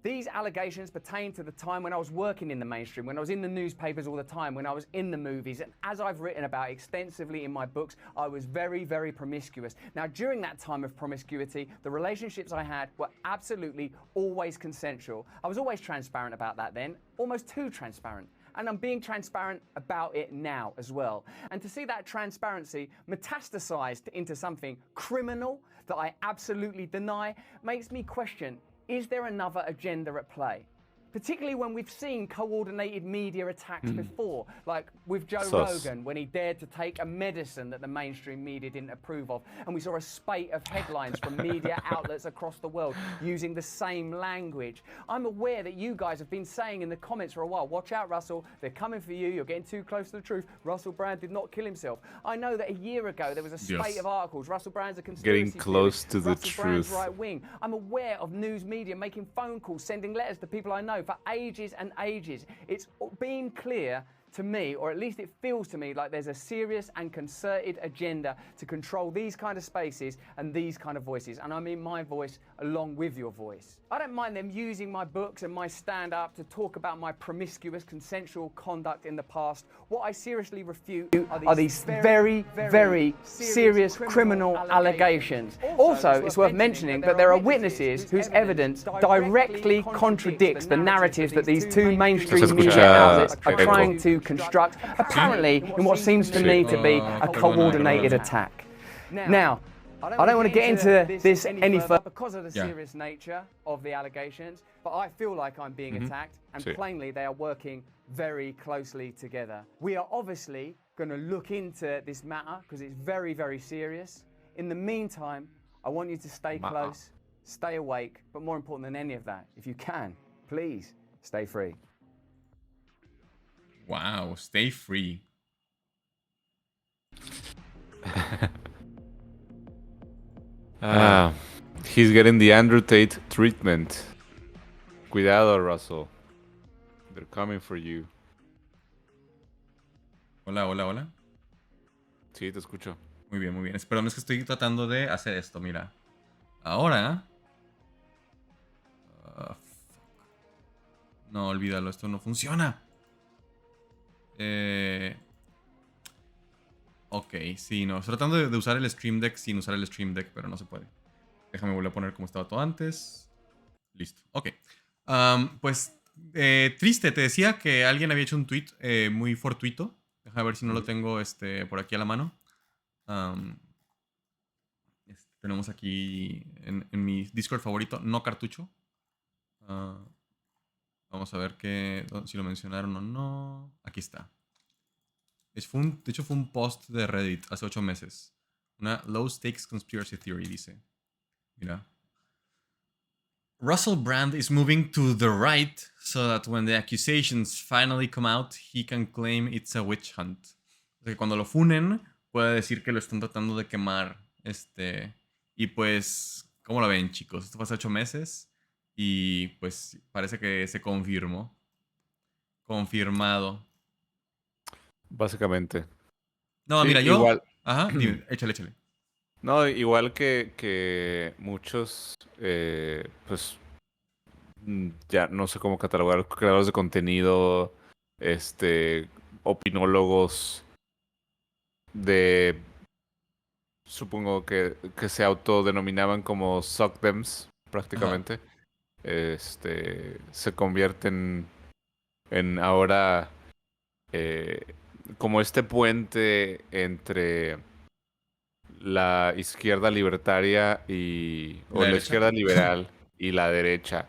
These allegations pertain to the time when I was working in the mainstream, when I was in the newspapers all the time, when I was in the movies, and as I've written about extensively in my books, I was very, very promiscuous. Now, during that time of promiscuity, the relationships I had were absolutely always consensual. I was always transparent about that then, almost too transparent. And I'm being transparent about it now as well. And to see that transparency metastasized into something criminal that I absolutely deny makes me question, is there another agenda at play? Particularly when we've seen coordinated media attacks before, like with Joe Sus. Rogan when he dared to take a medicine that the mainstream media didn't approve of. And we saw a spate of headlines from media outlets across the world using the same language. I'm aware that you guys have been saying in the comments for a while, watch out, Russell, they're coming for you, you're getting too close to the truth. Russell Brand did not kill himself. I know that a year ago there was a spate of articles, Russell Brand's a conspiracy Getting close theorist, to the Russell Brand's truth. right wing. I'm aware of news media making phone calls, sending letters to people I know for ages and ages. It's been clear to me, or at least it feels to me, like there's a serious and concerted agenda to control these kind of spaces and these kind of voices. And I mean my voice along with your voice. I don't mind them using my books and my stand-up to talk about my promiscuous consensual conduct in the past. What I seriously refute are these very, very serious criminal allegations. Also, it's worth mentioning that there are witnesses whose evidence directly contradicts the narratives that these two mainstream Se media escucha outlets are eco. trying to construct, apparently in what seems to me to be a coordinated attack. Now, I don't want to get into this any further because of the serious nature of the allegations, but I feel like I'm being attacked, and Sí. plainly they are working very closely together. We are obviously going to look into this matter because it's very, very serious. In the meantime, I want you to stay close, stay awake, but more important than any of that, if you can, please stay free. Wow, stay free. He's getting the Andrew Tate treatment. Cuidado, Russell. They're coming for you. Hola. Sí, te escucho. Muy bien. Perdón, es que estoy tratando de hacer esto, mira. Ahora. Fuck. No, olvídalo, esto no funciona. Ok, sí, no. Estoy tratando de usar el Stream Deck sin usar el Stream Deck, pero no se puede. Déjame volver a poner como estaba todo antes. Listo. Ok. Pues triste, te decía que alguien había hecho un tweet muy fortuito. Deja ver si no lo tengo por aquí a la mano. Am, tenemos aquí en mi Discord favorito, no cartucho. Ah, vamos a ver si lo mencionaron o no. Aquí está. De hecho, fue un post de Reddit hace 8 meses. Una low stakes conspiracy theory, dice. Mira. Russell Brand is moving to the right so that when the accusations finally come out, he can claim it's a witch hunt. O sea, que cuando lo funen, puede decir que lo están tratando de quemar. Y pues, ¿cómo lo ven, chicos? Esto fue hace 8 meses y pues parece que se confirmó. Confirmado. Básicamente. No, Sí, mira, yo... igual. Ajá, dime, échale. No, igual que muchos, pues ya no sé cómo catalogar, creadores de contenido, opinólogos de, supongo que se autodenominaban como suckdems, Ajá. prácticamente, se convierten en ahora como este puente entre la izquierda libertaria ¿Y la o la derecha? izquierda liberal y la derecha,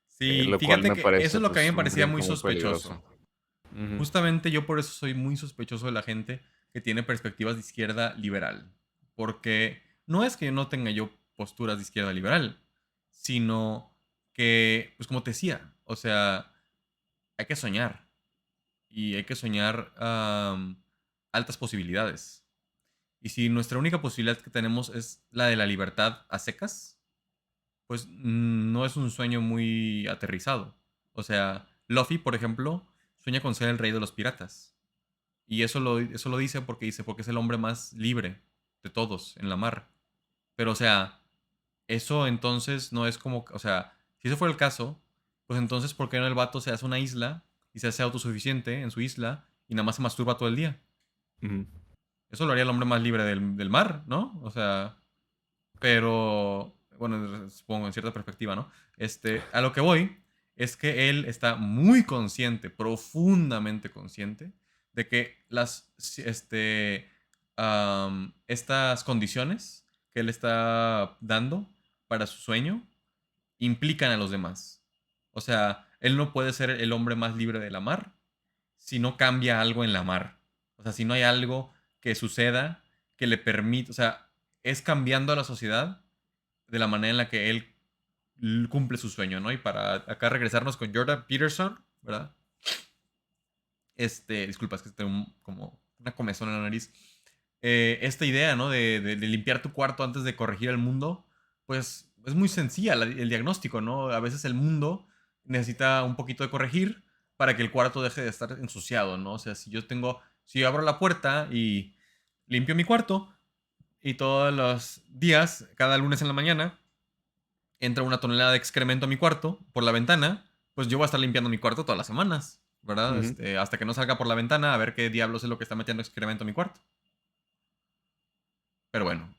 Sí, lo cual fíjate me que eso parece es lo que a mí pues me un parecía muy brinco muy peligroso. sospechoso. Ujú. Justamente yo por eso soy muy sospechoso de la gente que tiene perspectivas de izquierda liberal. Porque no es que no tenga yo posturas de izquierda liberal, sino que, pues como te decía, o sea, hay que soñar. Y hay que soñar altas posibilidades. Y si nuestra única posibilidad que tenemos es la de la libertad a secas, pues no es un sueño muy aterrizado. O sea, Luffy, por ejemplo, sueña con ser el rey de los piratas. Y eso lo dice porque es el hombre más libre de todos en la mar. Pero, o sea, eso entonces no es como, o sea, si ese fuera el caso, pues entonces, ¿por qué no el vato se hace una isla y se hace autosuficiente en su isla y nada más se masturba todo el día? Ujú. Eso lo haría el hombre más libre del mar, ¿no? O sea, pero, bueno, supongo en cierta perspectiva, ¿no? A lo que voy es que él está muy consciente, profundamente consciente, de que estas condiciones que él está dando para su sueño implican a los demás. O sea, él no puede ser el hombre más libre de la mar si no cambia algo en la mar. O sea, si no hay algo que suceda que le permita, o sea, es cambiando a la sociedad de la manera en la que él cumple su sueño, ¿no? Y para acá regresarnos con Jordan Peterson, ¿verdad? Disculpa, es que tengo como una comezón en la nariz. Esta idea, ¿no? De limpiar tu cuarto antes de corregir el mundo, pues es muy sencilla el diagnóstico, ¿no? A veces el mundo necesita un poquito de corregir para que el cuarto deje de estar ensuciado, ¿no? O sea, si yo abro la puerta y limpio mi cuarto y todos los días, cada lunes en la mañana, entra una tonelada de excremento a mi cuarto por la ventana, pues yo voy a estar limpiando mi cuarto todas las semanas, ¿verdad? Ujú. Hasta que no salga por la ventana a ver qué diablos es lo que está metiendo excremento a mi cuarto. Pero bueno,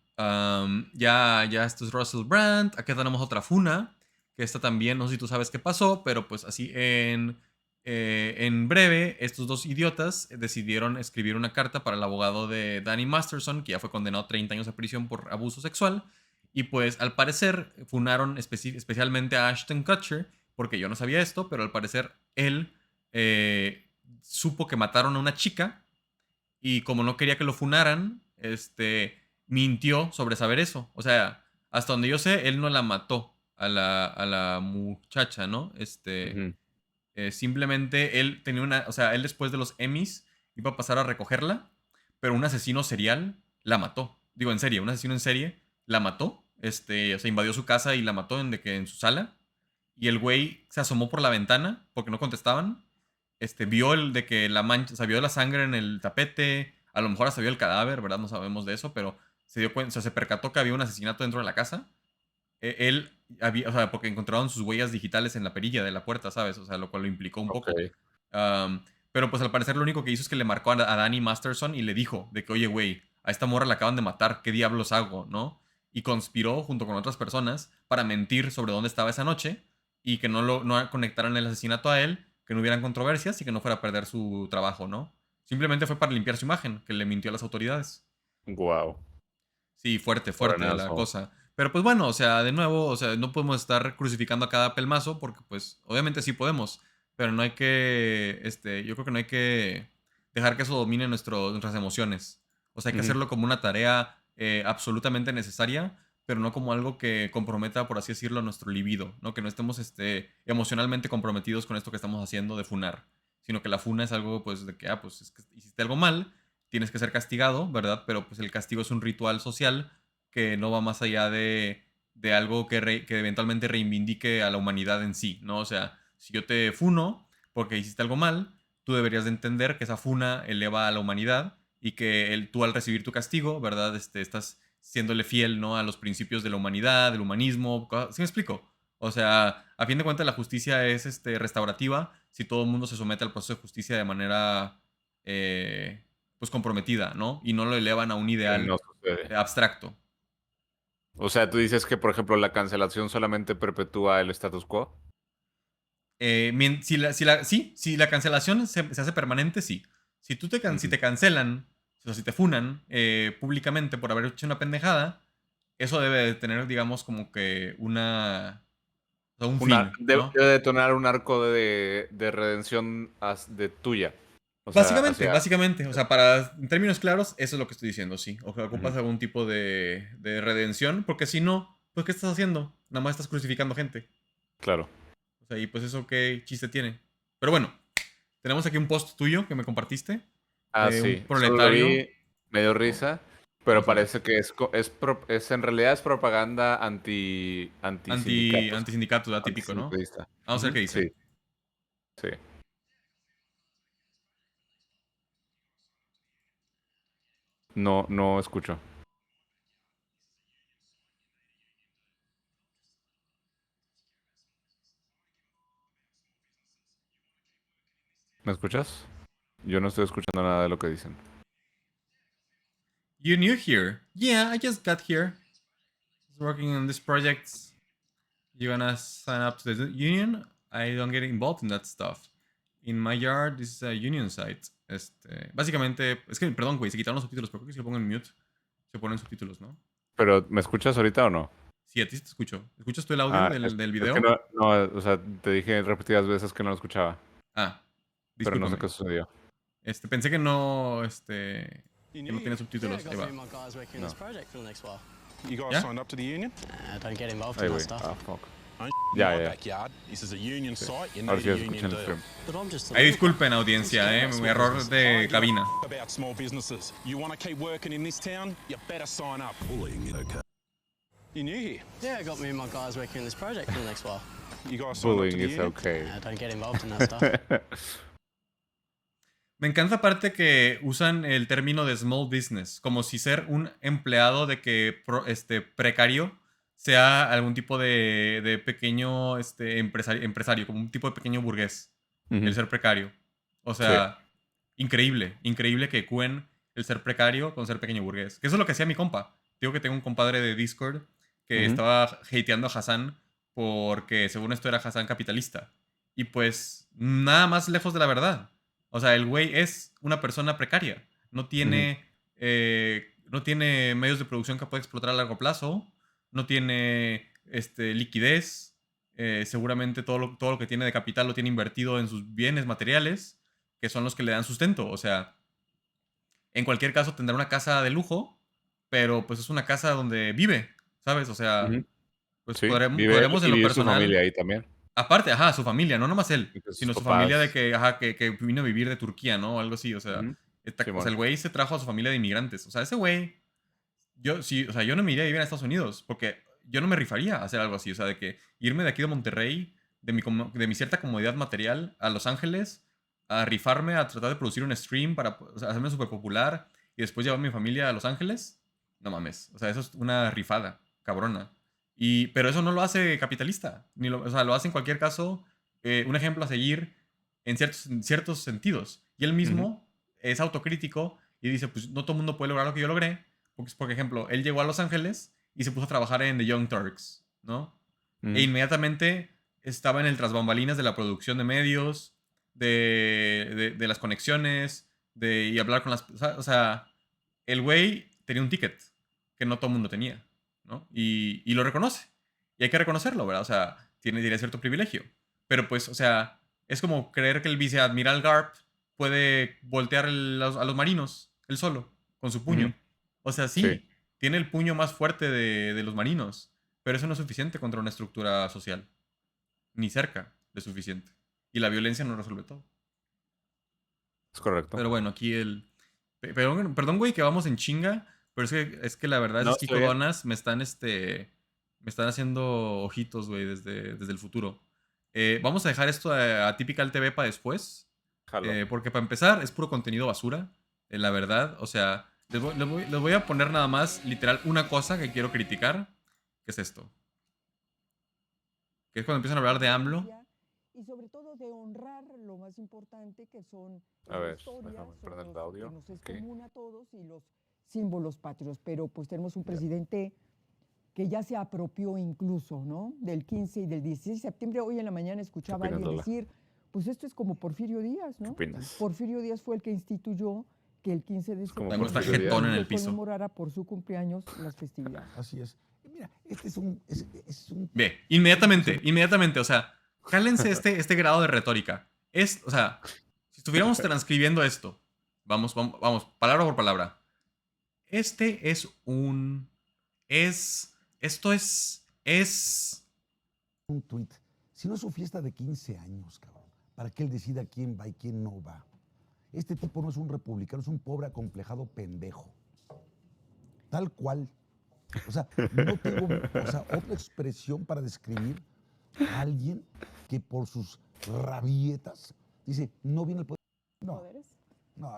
ya esto es Russell Brand. Aquí tenemos otra funa, que esta también, no sé si tú sabes qué pasó, pero pues así en breve, estos dos idiotas decidieron escribir una carta para el abogado de Danny Masterson, que ya fue condenado a 30 años de prisión por abuso sexual. Y pues al parecer funaron especialmente a Ashton Kutcher, porque yo no sabía esto, pero al parecer él supo que mataron a una chica y como no quería que lo funaran, mintió sobre saber eso. O sea, hasta donde yo sé, él no la mató a la muchacha, ¿no? Ujú. Simplemente él tenía o sea, él después de los Emmys iba a pasar a recogerla, pero un asesino serial la mató. Digo, en serie, un asesino en serie la mató. O sea, invadió su casa y la mató en su sala. Y el güey se asomó por la ventana porque no contestaban. Vio el de que la mancha, o sea, vio la sangre en el tapete. A lo mejor hasta vio el cadáver, ¿verdad? No sabemos de eso, pero se dio cuenta, o sea, se percató que había un asesinato dentro de la casa. Él había, o sea, porque encontraron sus huellas digitales en la perilla de la puerta, ¿sabes? O sea, lo cual lo implicó un Ok. poco. Pero pues al parecer lo único que hizo es que le marcó a Danny Masterson y le dijo de que, oye, güey, a esta morra la acaban de matar, ¿qué diablos hago, no? Y conspiró junto con otras personas para mentir sobre dónde estaba esa noche y que no conectaran el asesinato a él, que no hubieran controversias y que no fuera a perder su trabajo, ¿no? Simplemente fue para limpiar su imagen, que le mintió a las autoridades. Wow. Sí, fuerte, What fuerte an la asshole. cosa. Pero pues bueno, o sea, de nuevo, o sea, no podemos estar crucificando a cada pelmazo porque pues obviamente sí podemos, pero no hay que, yo creo que no hay que dejar que eso domine nuestras emociones. O sea, hay que Ujú. hacerlo como una tarea absolutamente necesaria, pero no como algo que comprometa, por así decirlo, nuestro libido, ¿no? Que no estemos emocionalmente comprometidos con esto que estamos haciendo de funar, sino que la funa es algo pues de que, pues es que hiciste algo mal, tienes que ser castigado, ¿verdad? Pero pues el castigo es un ritual social que no va más allá de algo que eventualmente reivindique a la humanidad en sí, ¿no? O sea, si yo te funo porque hiciste algo mal, tú deberías de entender que esa funa eleva a la humanidad y que tú al recibir tu castigo, ¿verdad? Estás siéndole fiel, ¿no? A los principios de la humanidad, del humanismo. ¿Sí me explico? O sea, a fin de cuentas la justicia es restaurativa si todo el mundo se somete al proceso de justicia de manera pues comprometida, ¿no? Y no lo elevan a un Que ideal no sucede. abstracto. O sea, tú dices que, por ejemplo, la cancelación solamente perpetúa el status quo. Si la cancelación se hace permanente, sí. Si Ujú. te cancelan, o si te funan públicamente por haber hecho una pendejada, eso debe de tener, digamos, como que o sea, un fin, ¿no? Debe detonar un arco de redención de tuya. O sea, Básicamente, hacia... básicamente. O sea, en términos claros, eso es lo que estoy diciendo, sí. O que ocupas Ujú. algún tipo de redención, porque si no, pues, ¿qué estás haciendo? Nada más estás crucificando gente. Claro. O sea, y pues eso qué chiste tiene. Pero bueno, tenemos aquí un post tuyo que me compartiste Ah, de un sí. Solo lo proletario. vi, me dio risa, pero Vamos a ver. parece que en realidad es propaganda anti-sindicatos. Antisindicato, ¿verdad? Típico, ¿no? Antisindicalista. Vamos a ver Ujú. qué dice. Sí, sí. No, no escucho. ¿Me escuchas? Yo no estoy escuchando nada de lo que dicen. You new here? Yeah, I just got here. Just working on this project. You gonna sign up to the union? I don't get involved in that stuff. In my yard, this is a union site. Básicamente, es que, perdón, güey, se quitaron los subtítulos, pero creo que si lo pongo en mute, se ponen subtítulos, ¿no? ¿Pero me escuchas ahorita o no? Sí, a ti sí te escucho. ¿Escuchas tú el audio Ah, del es que video? no, no, o sea, te dije repetidas veces que no lo escuchaba, Ah, pero no sé discúlpame. qué sucedió. Pensé que no, You que no new? tiene subtítulos. Yeah, Ahí got va. me and my guys working on this project for the next while. You guys Yeah? signed up to the union? Don't get involved Ay, in güey. that stuff. Ah, fuck. Don't Ya, my ya. backyard. This is a union site. You Ahora need sí a escuché union en el deal. stream. But I'm just a Ahí little disculpen, audiencia, mi error de cabina. About small businesses. You want to keep working in this town? You better sign up. You new here? Yeah, got me and my guys working on this project for the next while. You guys signed up to Bullying the is union? okay. Don't get involved in that stuff. Me encanta aparte que usan el término de small business, como si ser un empleado de que precario sea algún tipo de pequeño empresario, como un tipo de pequeño burgués, el Ujú. ser precario. O sea, increíble que cuen el ser precario con ser pequeño burgués. Que eso es lo que hacía mi compa. Digo que tengo un compadre de Discord que Ujú. estaba hateando a Hassan porque según esto era Hassan capitalista. Y pues nada más lejos de la verdad. O sea, el güey es una persona precaria. No tiene medios de producción que pueda explotar a largo plazo. No tiene liquidez. Seguramente todo lo que tiene de capital lo tiene invertido en sus bienes materiales, que son los que le dan sustento. O sea, en cualquier caso tendrá una casa de lujo, pero pues es una casa donde vive, ¿sabes? O sea, Ujú. pues Sí, vive él podremos en y lo vive su familia personal. ahí también. Aparte, ajá, su familia, no nomás él, Y que sus sino su familia de papás. que, ajá, que vino a vivir de Turquía, ¿no? O algo así, o sea, Ujú. o sea, Simón. el güey se trajo a su familia de inmigrantes. O sea, ese güey, sí, o sea, yo no me iría a vivir a Estados Unidos, porque yo no me rifaría a hacer algo así, o sea, de que irme de aquí de Monterrey, de mi cierta comodidad material, a Los Ángeles, a rifarme, a tratar de producir un stream para o sea, hacerme súper popular y después llevar a mi familia a Los Ángeles, no mames, o sea, eso es una rifada, cabrona. Pero eso no lo hace capitalista, o sea, lo hace en cualquier caso un ejemplo a seguir en ciertos sentidos. Y él Ujú. mismo es autocrítico y dice, pues no todo el mundo puede lograr lo que yo logré. Porque, por ejemplo, él llegó a Los Ángeles y se puso a trabajar en The Young Turks, ¿no? E Ujú. inmediatamente estaba en el tras bambalinas de la producción de medios, de las conexiones, y hablar con las... O sea, el güey tenía un ticket que no todo el mundo tenía, ¿no? Y lo reconoce. Y hay que reconocerlo, ¿verdad? O sea, tiene cierto privilegio. Pero pues, o sea, es como creer que el viceadmiral Garp puede voltear a los marinos, él solo, con su puño. Ujú. O sea, sí, tiene el puño más fuerte de los marinos, pero eso no es suficiente contra una estructura social. Ni cerca de suficiente. Y la violencia no resuelve todo. Es correcto. Pero bueno, aquí Perdón, güey, que vamos en chinga, pero es que la verdad No, es que está Kiko bien. Donas me están haciendo ojitos, güey, desde el futuro. Vamos a dejar esto a Typical TV para después. Jalo. Porque para empezar es puro contenido basura, la verdad. O sea, les voy a poner nada más, literal, una cosa que quiero criticar, que es esto. Que es cuando empiezan a hablar de AMLO. Y sobre todo de honrar lo más importante que son A la ver, historia, déjame son prender el los audio. que nos es Ok. común a todos y los símbolos patrios. Pero pues tenemos un presidente que ya se apropió incluso, ¿no? Del 15 y del 16 de septiembre. Hoy en la mañana escuchaba a opinas, alguien Lola? decir, pues esto es como Porfirio Díaz, ¿no? ¿Qué opinas? Porfirio Díaz fue el que instituyó que el 15 de como septiembre Está Porfirio Díaz. jetón en el se piso. conmemorara por su cumpleaños las festividades. Así es. Y mira, este es un Ve, inmediatamente, o sea, jálense este grado de retórica. O sea, si estuviéramos transcribiendo esto, vamos, palabra por palabra. Esto es un tuit. Si no es su fiesta de 15 años, cabrón, para que él decida quién va y quién no va. Este tipo no es un republicano, es un pobre acomplejado pendejo. Tal cual. O sea, no tengo otra expresión para describir a alguien que por sus rabietas dice, no viene el poder. No,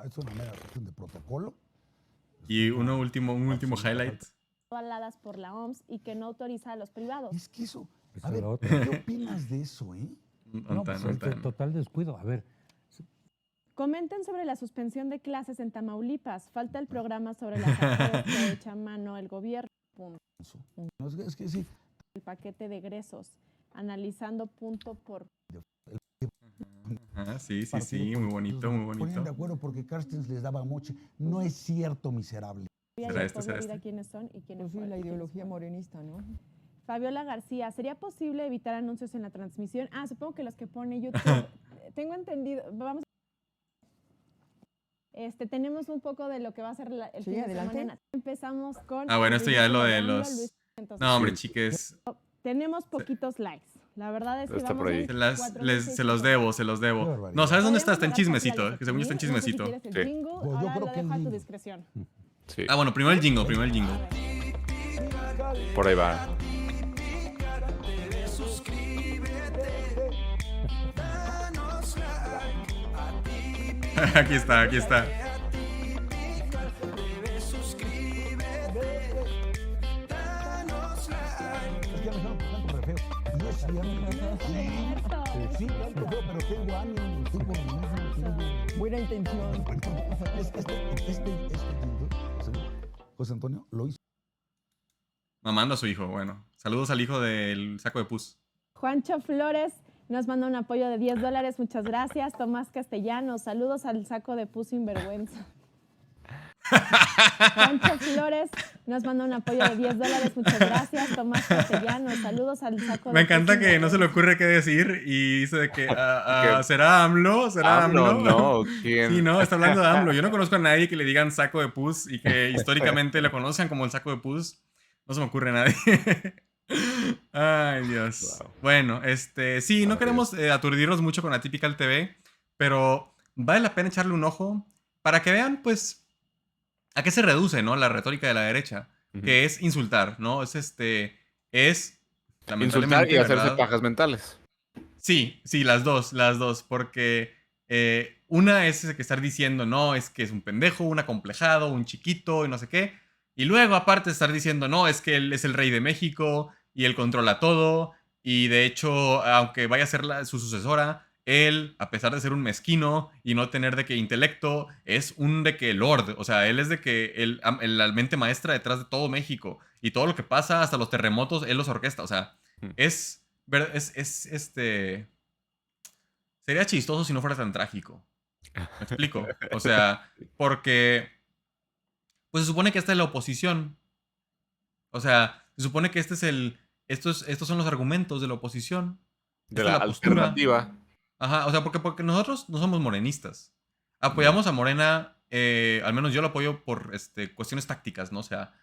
es una mera cuestión de protocolo. Y un último highlight. Avaladas por la OMS y que no autoriza a los privados. Es que eso, Esa a es ver, la otra. ¿qué opinas de eso, No, pues es total descuido. A ver, Comenten sobre la suspensión de clases en Tamaulipas. Falta el programa sobre las acciones que echa mano el gobierno. Punto. No, es que sí. El paquete de egresos. Analizando punto por... Ajá, sí, partido muy bonito, muy Ponían bonito. de acuerdo porque Carstens les daba moche. No es cierto, miserable. ¿Será este, será este? ¿Quiénes son y quiénes Pues sí, fueron, la quiénes ideología fueron. morenista, ¿no? Fabiola García, ¿sería posible evitar anuncios en la transmisión? Supongo que los que pone YouTube. Tengo entendido, vamos. Tenemos un poco de lo que va a ser el Sí, fin de adelante. semana. Empezamos con... Bueno, esto ya es lo de AMLO, los... Luis Entonces, No, hombre, chiques. tenemos poquitos likes. La verdad es que Está vamos por ahí. en Se los debo. Qué barbaridad. No, ¿sabes dónde está? Está en Podemos chismecito. dejar Que según yo está en para chismecito. No sé si quieres el Sí. jingle, Pues yo ahora creo lo que el dejo a tu jingle. discreción. Sí, Bueno, primero el jingle. por ahí va. Aquí está. Es que ya me dejaron tanto re feo. Y es cierto. Sí, tanto feo, pero tengo ánimo, tengo ritmo, tengo... Buena intención. José Antonio lo hizo. Mamando a su hijo, bueno. Saludos al hijo del saco de pus. Juancho Flores nos manda un apoyo de $10. Muchas gracias. Tomás Castellanos, saludos al saco de pus sinvergüenza. Juancho Flores nos manda un apoyo de $10. Muchas gracias. Tomás Castellanos, saludos al saco de Me encanta pus que no se le sinvergüenza. ocurre qué decir y dice de que ¿Qué? ¿será AMLO? ¿Será AMLO? No, ¿quién? Sí, no, está hablando de AMLO. Yo no conozco a nadie que le digan saco de pus y que históricamente lo conozcan como el saco de pus. No se me ocurre a nadie. Ay, Dios. Wow. Bueno, sí, no queremos aturdirnos mucho con Atypical TV, pero vale la pena echarle un ojo para que vean, pues, a qué se reduce, ¿no? La retórica de la derecha, Ujú. que es insultar, ¿no? Es Insultar lamentablemente, y hacerse ¿verdad? pajas mentales. Sí, las dos, porque una es que estar diciendo, no, es que es un pendejo, un acomplejado, un chiquito y no sé qué, y luego aparte estar diciendo, no, es que él es el rey de México y él controla todo, y de hecho, aunque vaya a ser su sucesora, él, a pesar de ser un mezquino y no tener de que intelecto, es un de que lord, o sea, él es de que la mente maestra detrás de todo México, y todo lo que pasa, hasta los terremotos, él los orquesta, o sea, es Sería chistoso si no fuera tan trágico. ¿Me explico? O sea, porque pues se supone que esta es la oposición. O sea, se supone que estos son los argumentos de la oposición. De Esta la es la postura. alternativa. Ajá, o sea, porque nosotros no somos morenistas. Apoyamos a Morena, al menos yo lo apoyo por cuestiones tácticas, ¿no? O sea,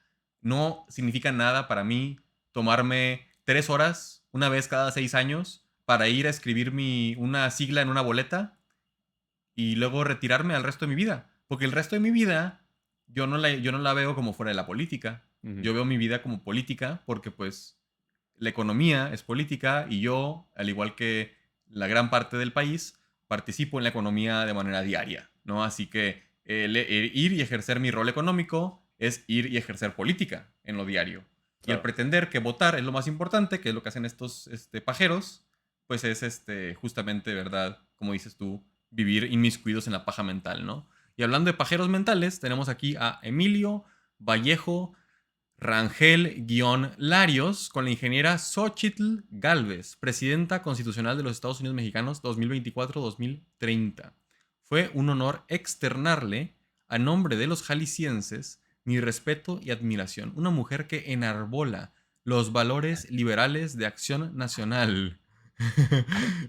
no significa nada para mí tomarme 3 horas, una vez cada 6 años, para ir a escribir una sigla en una boleta y luego retirarme al resto de mi vida. Porque el resto de mi vida yo no la veo como fuera de la política. Yo veo mi vida como política porque pues la economía es política y yo, al igual que la gran parte del país, participo en la economía de manera diaria, ¿no? Así que el ir y ejercer mi rol económico es ir y ejercer política en lo diario. Claro. Y el pretender que votar es lo más importante, que es lo que hacen estos pajeros, pues es justamente, ¿verdad? Como dices tú, vivir inmiscuidos en la paja mental, ¿no? Y hablando de pajeros mentales, tenemos aquí a Emilio Vallejo Rangel-Larios con la ingeniera Xochitl Gálvez, presidenta constitucional de los Estados Unidos Mexicanos 2024-2030. Fue un honor externarle, a nombre de los jaliscienses, mi respeto y admiración. Una mujer que enarbola los valores liberales de Acción Nacional.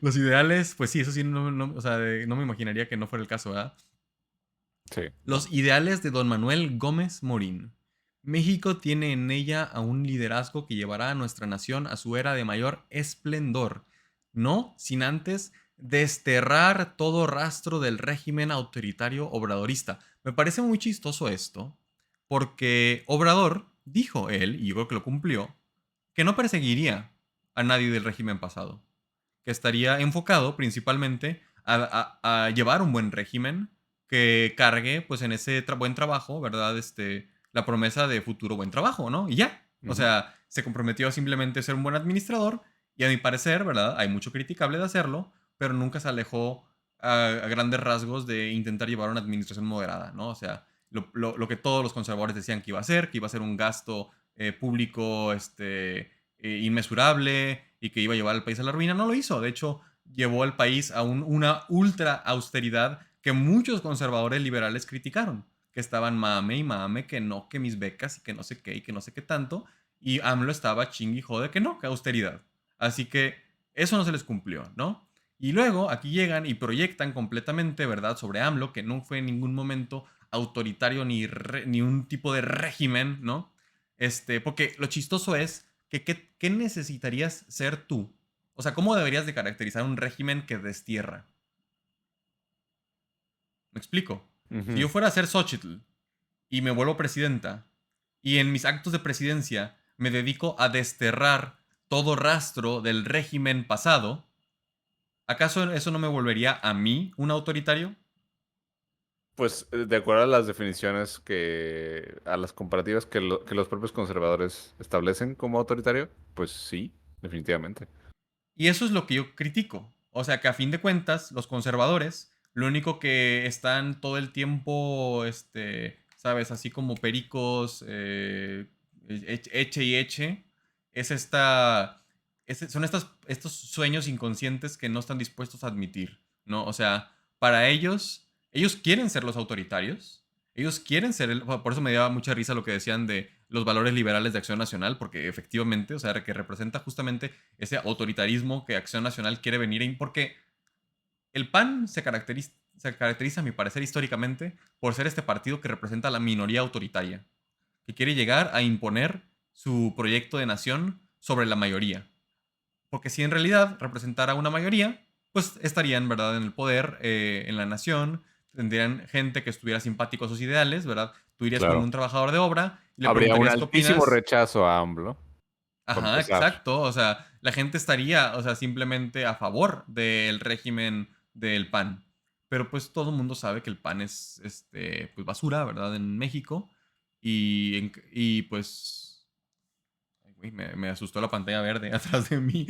Los ideales, pues sí, eso sí, no me imaginaría que no fuera el caso, ¿verdad? Sí. Los ideales de don Manuel Gómez Morín. México tiene en ella a un liderazgo que llevará a nuestra nación a su era de mayor esplendor, no sin antes desterrar todo rastro del régimen autoritario obradorista. Me parece muy chistoso esto, porque Obrador dijo él, y yo creo que lo cumplió, que no perseguiría a nadie del régimen pasado, que estaría enfocado principalmente a llevar un buen régimen que cargue pues en ese buen trabajo, ¿verdad? La promesa de futuro buen trabajo, ¿no? Y ya. O sea, se comprometió a simplemente ser un buen administrador y a mi parecer, ¿verdad? Hay mucho criticable de hacerlo, pero nunca se alejó a grandes rasgos de intentar llevar una administración moderada, ¿no? O sea, lo que todos los conservadores decían que iba a ser un gasto público inmesurable y que iba a llevar al país a la ruina, no lo hizo. De hecho, llevó al país a una ultra austeridad que muchos conservadores liberales criticaron, que estaban mame y mame, que no, que mis becas y que no sé qué y que no sé qué tanto, y AMLO estaba chingui jode que no, que austeridad. Así que eso no se les cumplió, ¿no? Y luego aquí llegan y proyectan completamente, ¿verdad?, sobre AMLO, que no fue en ningún momento autoritario ni un tipo de régimen, ¿no? Porque lo chistoso es que ¿qué necesitarías ser tú? O sea, ¿cómo deberías de caracterizar un régimen que destierra? ¿Me explico? Si yo fuera a ser Xochitl y me vuelvo presidenta y en mis actos de presidencia me dedico a desterrar todo rastro del régimen pasado, ¿acaso eso no me volvería a mí un autoritario? Pues de acuerdo a las definiciones a las comparativas que los propios conservadores establecen como autoritario, pues sí, definitivamente. Y eso es lo que yo critico. O sea, que a fin de cuentas, los conservadores, lo único que están todo el tiempo, ¿sabes? Así como pericos, eche y eche, son estos sueños inconscientes que no están dispuestos a admitir, ¿no? O sea, para ellos quieren ser los autoritarios, ellos quieren ser, por eso me daba mucha risa lo que decían de los valores liberales de Acción Nacional, porque efectivamente, o sea, que representa justamente ese autoritarismo que Acción Nacional quiere venir porque el PAN se caracteriza, a mi parecer, históricamente por ser este partido que representa a la minoría autoritaria, que quiere llegar a imponer su proyecto de nación sobre la mayoría. Porque si en realidad representara una mayoría, pues estarían, ¿verdad?, en el poder, en la nación, tendrían gente que estuviera simpático a sus ideales, ¿verdad? Tú irías con un trabajador de obra y le habría un preguntarías qué altísimo opinas. rechazo a AMLO. Ajá, exacto. O sea, la gente estaría, o sea, simplemente a favor del régimen del PAN. Pero pues todo el mundo sabe que el PAN es pues basura, ¿verdad? En México. Y pues... Uy, me asustó la pantalla verde atrás de mí.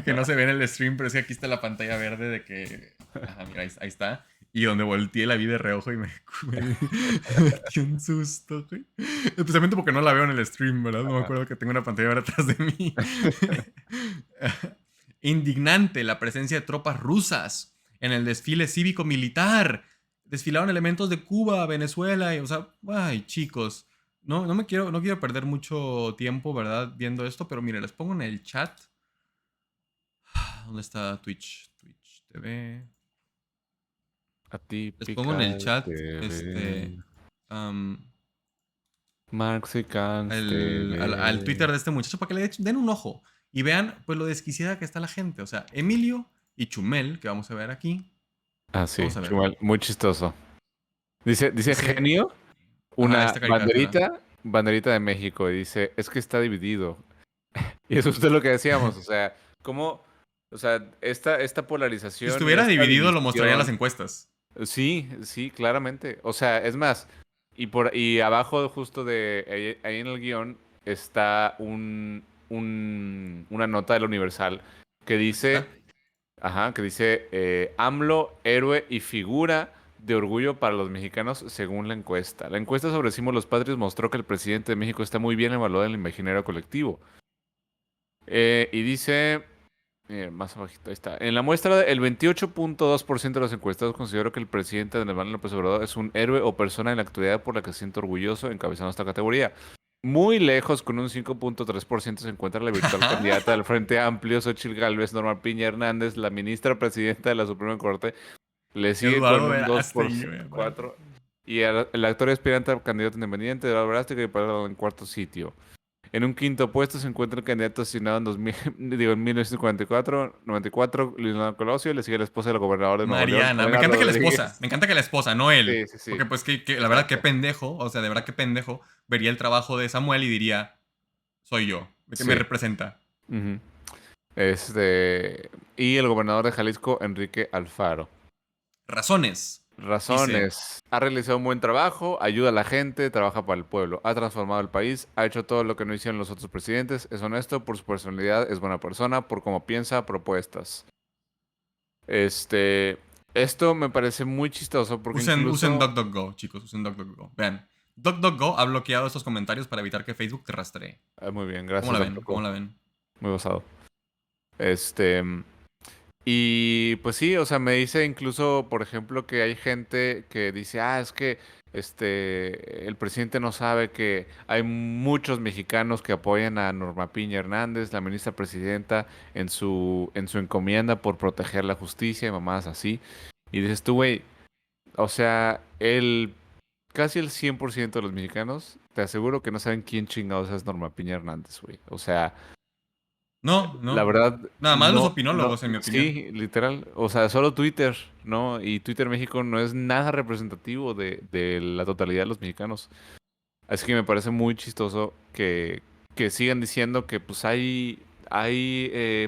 Que no se ve en el stream, pero es que aquí está la pantalla verde de que... Ajá, mira, ahí está. Y donde volteé la vi de reojo y me metí un susto, güey. Especialmente porque no la veo en el stream, ¿verdad? No me acuerdo que tengo una pantalla verde atrás de mí. Indignante la presencia de tropas rusas en el desfile cívico-militar. Desfilaron elementos de Cuba, Venezuela, y, o sea, ay, chicos. No quiero perder mucho tiempo, ¿verdad? Viendo esto, pero mire, les pongo en el chat. ¿Dónde está Twitch? Twitch TV. Les pongo en el chat Marxicans al Twitter de este muchacho para que le den un ojo y vean pues lo desquiciada que está la gente. O sea, Emilio y Chumel, que vamos a ver aquí. Ah, sí, Vamos a ver. Chumel, muy chistoso. Dice genio, una esta caricatura. banderita de México, y dice, es que está dividido. Y eso es lo que decíamos, o sea, ¿cómo? O sea, esta polarización... Si estuviera esta dividido, lo división- mostrarían las encuestas. Sí, sí, claramente. O sea, es más, y abajo justo de ahí en el guión está una nota del Universal que dice, AMLO, héroe y figura de orgullo para los mexicanos según la encuesta. La encuesta sobre Simos los Patrios mostró que el presidente de México está muy bien evaluado en el imaginario colectivo. Y dice... más abajito, ahí está. En la muestra, el 28.2% de los encuestados consideró que el presidente Andrés Manuel López Obrador es un héroe o persona en la actividad por la que se siente orgulloso encabezando esta categoría. Muy lejos, con un 5.3%, se encuentra la virtual candidata del Frente Amplio, Xochitl Gálvez, Norma Piña Hernández, la ministra presidenta de la Suprema Corte. Le sigue Eduardo con un Verástegui, 2.4%. Y el actor y aspirante a candidato independiente, Eduardo Verástegui, que paró en cuarto sitio. En un quinto puesto se encuentra el candidato asignado en 1994, Luis Donaldo Colosio, le sigue la esposa del gobernador de Nuevo León. Mariana, me encanta que la esposa, no él. Sí, sí, sí. Porque pues que la verdad, qué pendejo, o sea, de verdad qué pendejo, vería el trabajo de Samuel y diría, soy yo, que me representa. Ujú. Y el gobernador de Jalisco, Enrique Alfaro. Razones. Dice, ha realizado un buen trabajo, ayuda a la gente, trabaja para el pueblo, ha transformado el país, ha hecho todo lo que no hicieron los otros presidentes, es honesto por su personalidad, es buena persona, por cómo piensa, propuestas. Esto me parece muy chistoso porque usen incluso... DuckDuckGo, chicos, usen DuckDuckGo. Vean, DuckDuckGo ha bloqueado estos comentarios para evitar que Facebook te rastree. Muy bien, gracias. ¿Cómo la ven? Muy basado. Y pues sí, o sea, me dice incluso, por ejemplo, que hay gente que dice, es que el presidente no sabe que hay muchos mexicanos que apoyan a Norma Piña Hernández, la ministra presidenta, en su encomienda por proteger la justicia y mamadas así. Y dices tú, güey, o sea, casi el 100% de los mexicanos, te aseguro que no saben quién chingados es Norma Piña Hernández, güey. O sea... No. La verdad. Nada más los opinólogos, en mi opinión. Sí, literal. O sea, solo Twitter, ¿no? Y Twitter México no es nada representativo de la totalidad de los mexicanos. Así que me parece muy chistoso que sigan diciendo que pues hay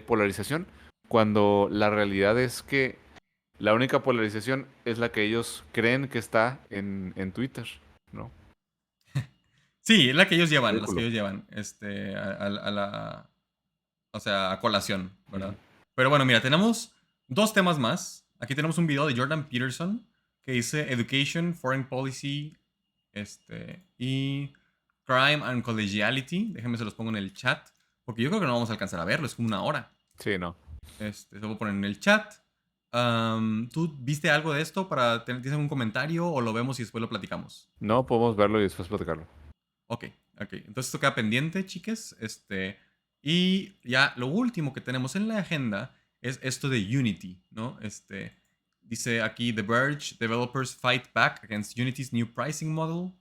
polarización, cuando la realidad es que la única polarización es la que ellos creen que está en Twitter, ¿no? Sí, es la que ellos llevan, Ridículo. a colación, ¿verdad? Pero bueno, mira, tenemos dos temas más. Aquí tenemos un video de Jordan Peterson que dice Education, Foreign Policy, y Crime and Collegiality. Déjenme se los pongo en el chat, porque yo creo que no vamos a alcanzar a verlo, es como una hora. Sí, no. Se lo voy a poner en el chat. ¿Tú viste algo de esto? ¿Tienes algún comentario o lo vemos y después lo platicamos? No, podemos verlo y después platicarlo. Ok. Entonces esto queda pendiente, chiques. Y ya lo último que tenemos en la agenda es esto de Unity, ¿no? Dice aquí, The Verge, developers fight back against Unity's new pricing model.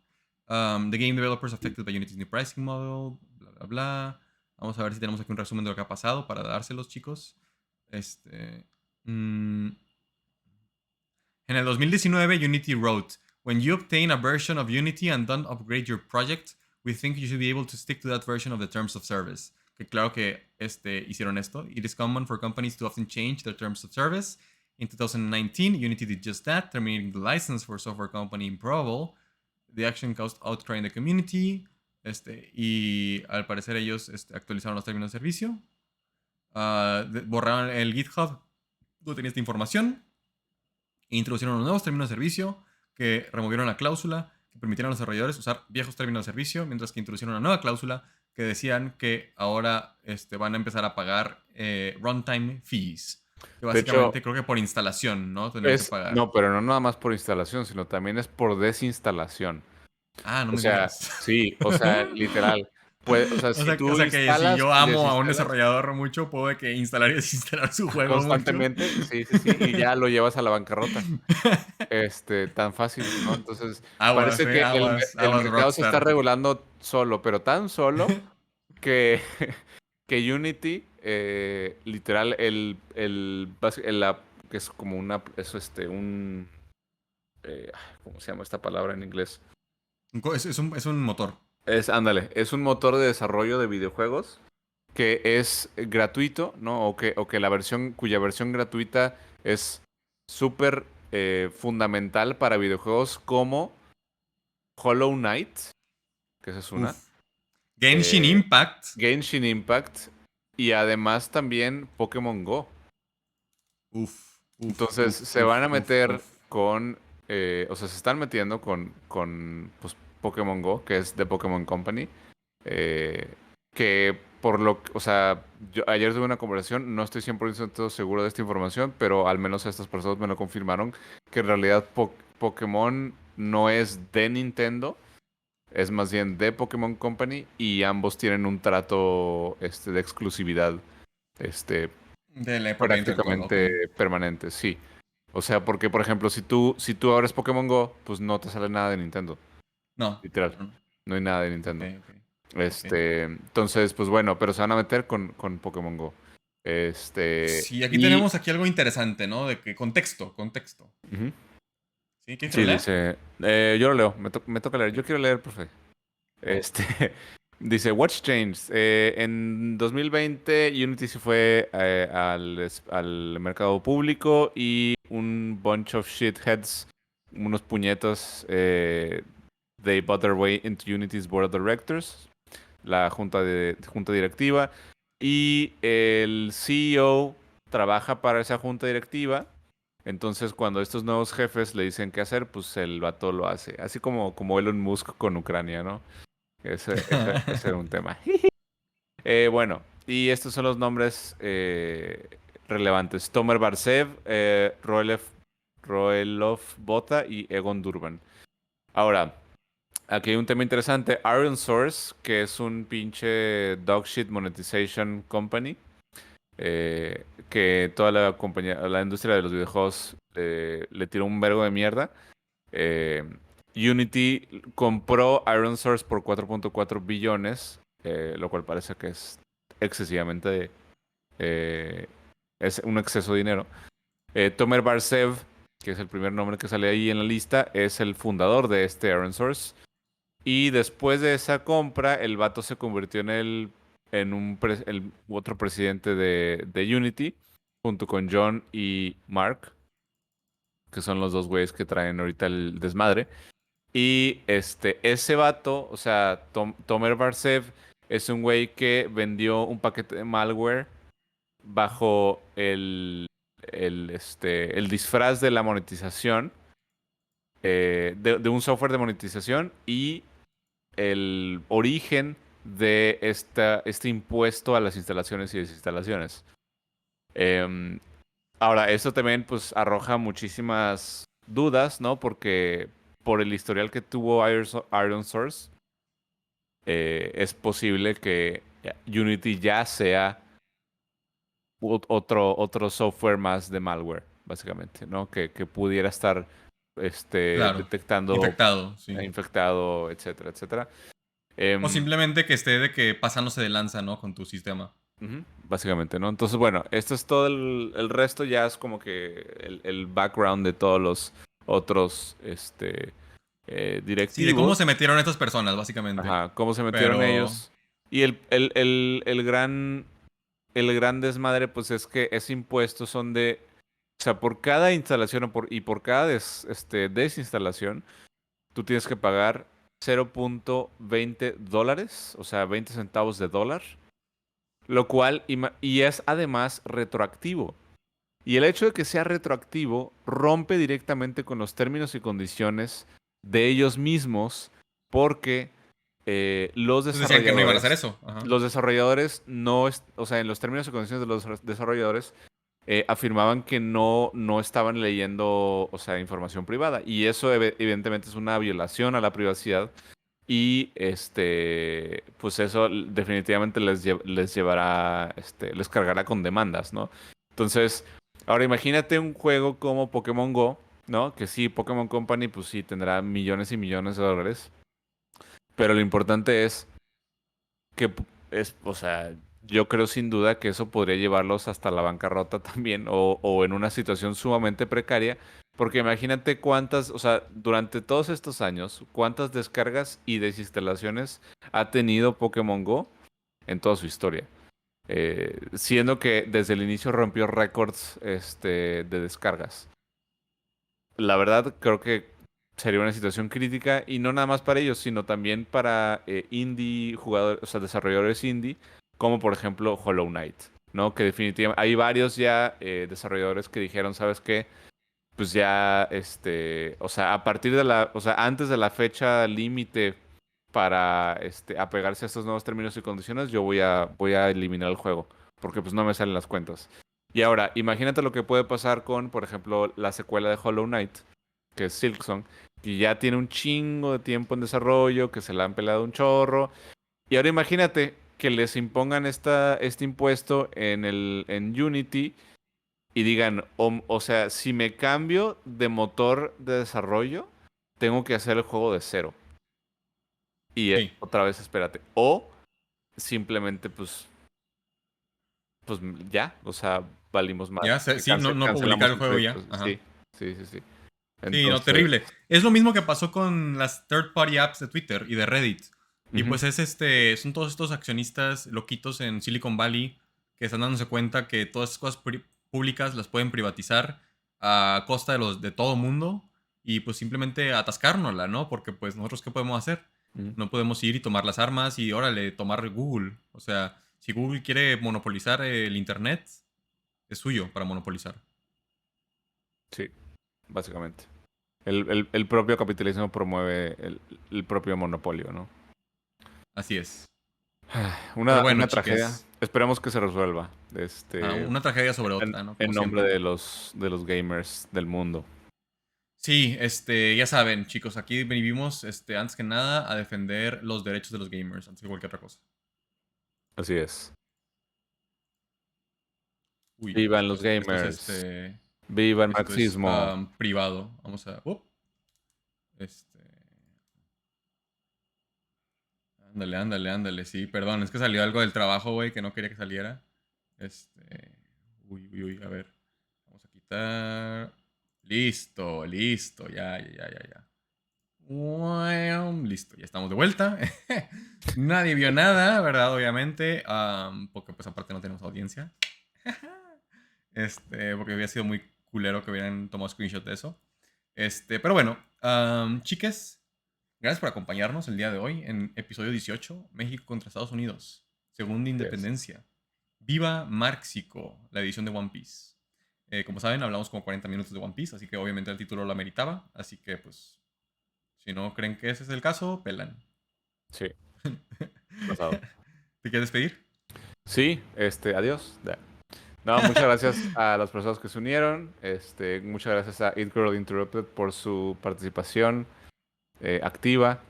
The game developers affected by Unity's new pricing model, bla, bla, bla. Vamos a ver si tenemos aquí un resumen de lo que ha pasado para dárselos, chicos. En el 2019, Unity wrote, When you obtain a version of Unity and don't upgrade your project, we think you should be able to stick to that version of the terms of service. Que claro que hicieron esto. It is common for companies to often change their terms of service. In 2019, Unity did just that, terminating the license for software company Improbable. The action caused outcry in the community. Y al parecer ellos actualizaron los términos de servicio. Borraron el GitHub donde tenía esta información. E introducieron unos nuevos términos de servicio que removieron la cláusula que que permitían a los desarrolladores usar viejos términos de servicio, mientras que introducieron una nueva cláusula que decían que ahora van a empezar a pagar runtime fees. Que básicamente creo que por instalación, ¿no? Tener que pagar. No, pero no nada más por instalación, sino también es por desinstalación. Ah, no O me sea, digas. sí, o sea, literal. Pues, o sea, si tú que instalas si yo y amo a un desinstalas desarrollador mucho, puedo de que instalar y desinstalar su juego constantemente, mucho. sí, y ya lo llevas a la bancarrota. Tan fácil, ¿no? Entonces, Aguas, parece que el aguas, mercado se está Rockstar. regulando solo, pero tan solo que, que Unity, literal, que es como una, ¿cómo se llama esta palabra en inglés? Es un motor. Es un motor de desarrollo de videojuegos que es gratuito, ¿no? O que cuya versión gratuita es súper fundamental para videojuegos como Hollow Knight, que esa es una. Genshin Impact. Genshin Impact. Y además también Pokémon Go. Entonces se van a meter con... o sea, se están metiendo con pues, Pokémon Go, que es de Pokémon Company. Que por lo... O sea, yo ayer tuve una conversación, no estoy 100% seguro de esta información, pero al menos estas personas me lo confirmaron, que en realidad Pokémon no es de Nintendo, es más bien de Pokémon Company y ambos tienen un trato de exclusividad de la propiedad prácticamente permanente, sí. O sea, porque por ejemplo, si tú abres Pokémon Go, pues no te sale nada de Nintendo. No. Literal. No hay nada de Nintendo. Okay. Entonces, pues bueno, pero se van a meter con Pokémon Go. Sí, aquí tenemos algo interesante, ¿no? De que contexto. Uh-huh. ¿Sí? ¿Quién sí, dice, yo lo leo, me toca leer. Yo quiero leer, profe. Dice, What's changed? En 2020 Unity se fue al mercado público y un bunch of shitheads, unos puñetos, they bought their way into Unity's board of directors, la junta directiva, y el CEO trabaja para esa junta directiva. Entonces, cuando estos nuevos jefes le dicen qué hacer, pues el vato lo hace. Así como Elon Musk con Ucrania, ¿no? Ese era un tema. Bueno, y estos son los nombres relevantes. Tomer Barsev, Roelof Bota y Egon Durban. Ahora, aquí hay un tema interesante. Iron Source, que es un pinche dogshit monetization company, que toda la industria de los videojuegos le tiró un vergo de mierda. Unity compró Iron Source por 4.4 billones, lo cual parece que es excesivamente... es un exceso de dinero. Tomer Barsev, que es el primer nombre que sale ahí en la lista, es el fundador de Iron Source. Y después de esa compra, el vato se convirtió en el otro presidente de Unity, junto con John y Mark, que son los dos güeyes que traen ahorita el desmadre. Y ese vato, o sea, Tomer Barsev, es un güey que vendió un paquete de malware bajo el disfraz de la monetización, de un software de monetización, y el origen de este impuesto a las instalaciones y desinstalaciones. Ahora, esto también pues arroja muchísimas dudas, ¿no? Porque por el historial que tuvo Iron Source, es posible que Unity ya sea otro software más de malware, básicamente, ¿no? Que pudiera estar claro, detectando infectado, etcétera, etcétera. O simplemente que esté de que pasándose de lanza, ¿no? Con tu sistema. Básicamente, ¿no? Entonces, bueno, esto es todo. El resto ya es como que el background de todos los otros directivos. Sí, de cómo se metieron estas personas, básicamente. Ajá, cómo se metieron ellos. Y el gran desmadre, pues es que ese impuesto son de... O sea, por cada instalación y por cada desinstalación, tú tienes que pagar $0.20, o sea, 20 centavos de dólar. Lo cual, y es además retroactivo. Y el hecho de que sea retroactivo rompe directamente con los términos y condiciones de ellos mismos porque los Entonces decían que no iban a hacer desarrolladores, eso. Ajá. los desarrolladores no, o sea, en los términos y condiciones de los desarrolladores afirmaban que no estaban leyendo, o sea, información privada. Y eso evidentemente es una violación a la privacidad. Y pues eso definitivamente les llevará, les cargará con demandas, ¿no? Entonces, ahora imagínate un juego como Pokémon Go, ¿no? Que sí, Pokémon Company, pues sí, tendrá millones y millones de dólares. Pero lo importante es que o sea, yo creo sin duda que eso podría llevarlos hasta la bancarrota también o en una situación sumamente precaria, porque imagínate cuántas, o sea, durante todos estos años, cuántas descargas y desinstalaciones ha tenido Pokémon Go en toda su historia. Siendo que desde el inicio rompió récords de descargas. La verdad, creo que sería una situación crítica y no nada más para ellos, sino también para indie jugadores, o sea, desarrolladores indie, como por ejemplo Hollow Knight, ¿no? Que definitivamente hay varios ya desarrolladores que dijeron, ¿sabes qué? Pues ya, o sea, a partir de o sea, antes de la fecha límite para apegarse a estos nuevos términos y condiciones, yo voy a eliminar el juego, porque pues no me salen las cuentas. Y ahora, imagínate lo que puede pasar con, por ejemplo, la secuela de Hollow Knight, que es Silksong, que ya tiene un chingo de tiempo en desarrollo, que se la han pelado un chorro. Y ahora imagínate que les impongan este impuesto en Unity y digan, o sea, si me cambio de motor de desarrollo, tengo que hacer el juego de cero. Y Sí. otra vez espérate. O simplemente, pues ya, o sea, valimos más. Ya, sí, no publicar Cancelamos el el juego ya. proyecto. Ajá. Sí, sí, sí, sí. Sí, no, Entonces, terrible. Es lo mismo que pasó con las third party apps de Twitter y de Reddit. Y Ujú. pues son todos estos accionistas loquitos en Silicon Valley que están dándose cuenta que todas esas cosas públicas las pueden privatizar a costa de todo mundo y pues simplemente atascárnosla, ¿no? Porque pues nosotros ¿qué podemos hacer? Ujú. No podemos ir y tomar las armas y órale, tomar Google. O sea, si Google quiere monopolizar el Internet, es suyo para monopolizar. Sí, básicamente. El propio capitalismo promueve el propio monopolio, ¿no? Así es. Pero Una, bueno, una tragedia. chiques. Esperemos que se resuelva. Una tragedia sobre otra, ¿no? En Como nombre siempre. de los gamers del mundo. Sí, ya saben, chicos, aquí vivimos, antes que nada, a defender los derechos de los gamers, antes que cualquier otra cosa. Así es. Uy, Vivan los gamers. Viva el esto es marxismo. privado. Vamos a. Este. Ándale, ándale, ándale. Sí, perdón, es que salió algo del trabajo, güey, que no quería que saliera. Uy, uy, uy, a ver. Vamos a quitar. Listo, listo. Ya, ya, ya, ya, ya. Listo, ya estamos de vuelta. Nadie vio nada, ¿verdad? Obviamente. Porque pues aparte no tenemos audiencia. Porque había sido muy culero que hubieran tomado screenshot de eso. Pero bueno, chiques, gracias por acompañarnos el día de hoy en episodio 18, México contra Estados Unidos, segunda independencia. Viva Marxico, la edición de One Piece. Como saben, hablamos como 40 minutos de One Piece, así que obviamente el título lo ameritaba. Así que, pues, si no creen que ese es el caso, pelan. Sí. Pasado. ¿Te quieres despedir? Sí, adiós. No, muchas gracias a las personas que se unieron. Muchas gracias a It Girl Interrupted por su participación activa.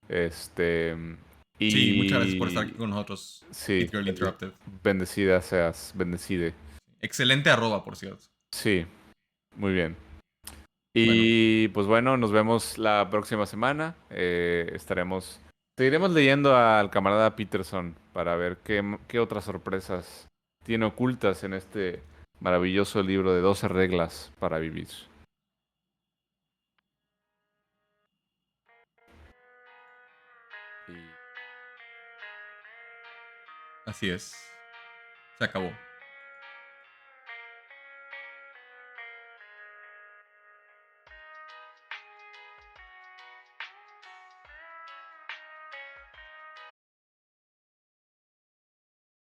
Sí, muchas gracias por estar aquí con nosotros. Sí, It Girl Interrupted. Bendecida seas, bendecide. Excelente @ por cierto. Sí, muy bien. Y pues bueno, nos vemos la próxima semana. Seguiremos leyendo al camarada Peterson para ver qué otras sorpresas tiene ocultas en este maravilloso libro de 12 reglas para vivir. Así es. Se acabó.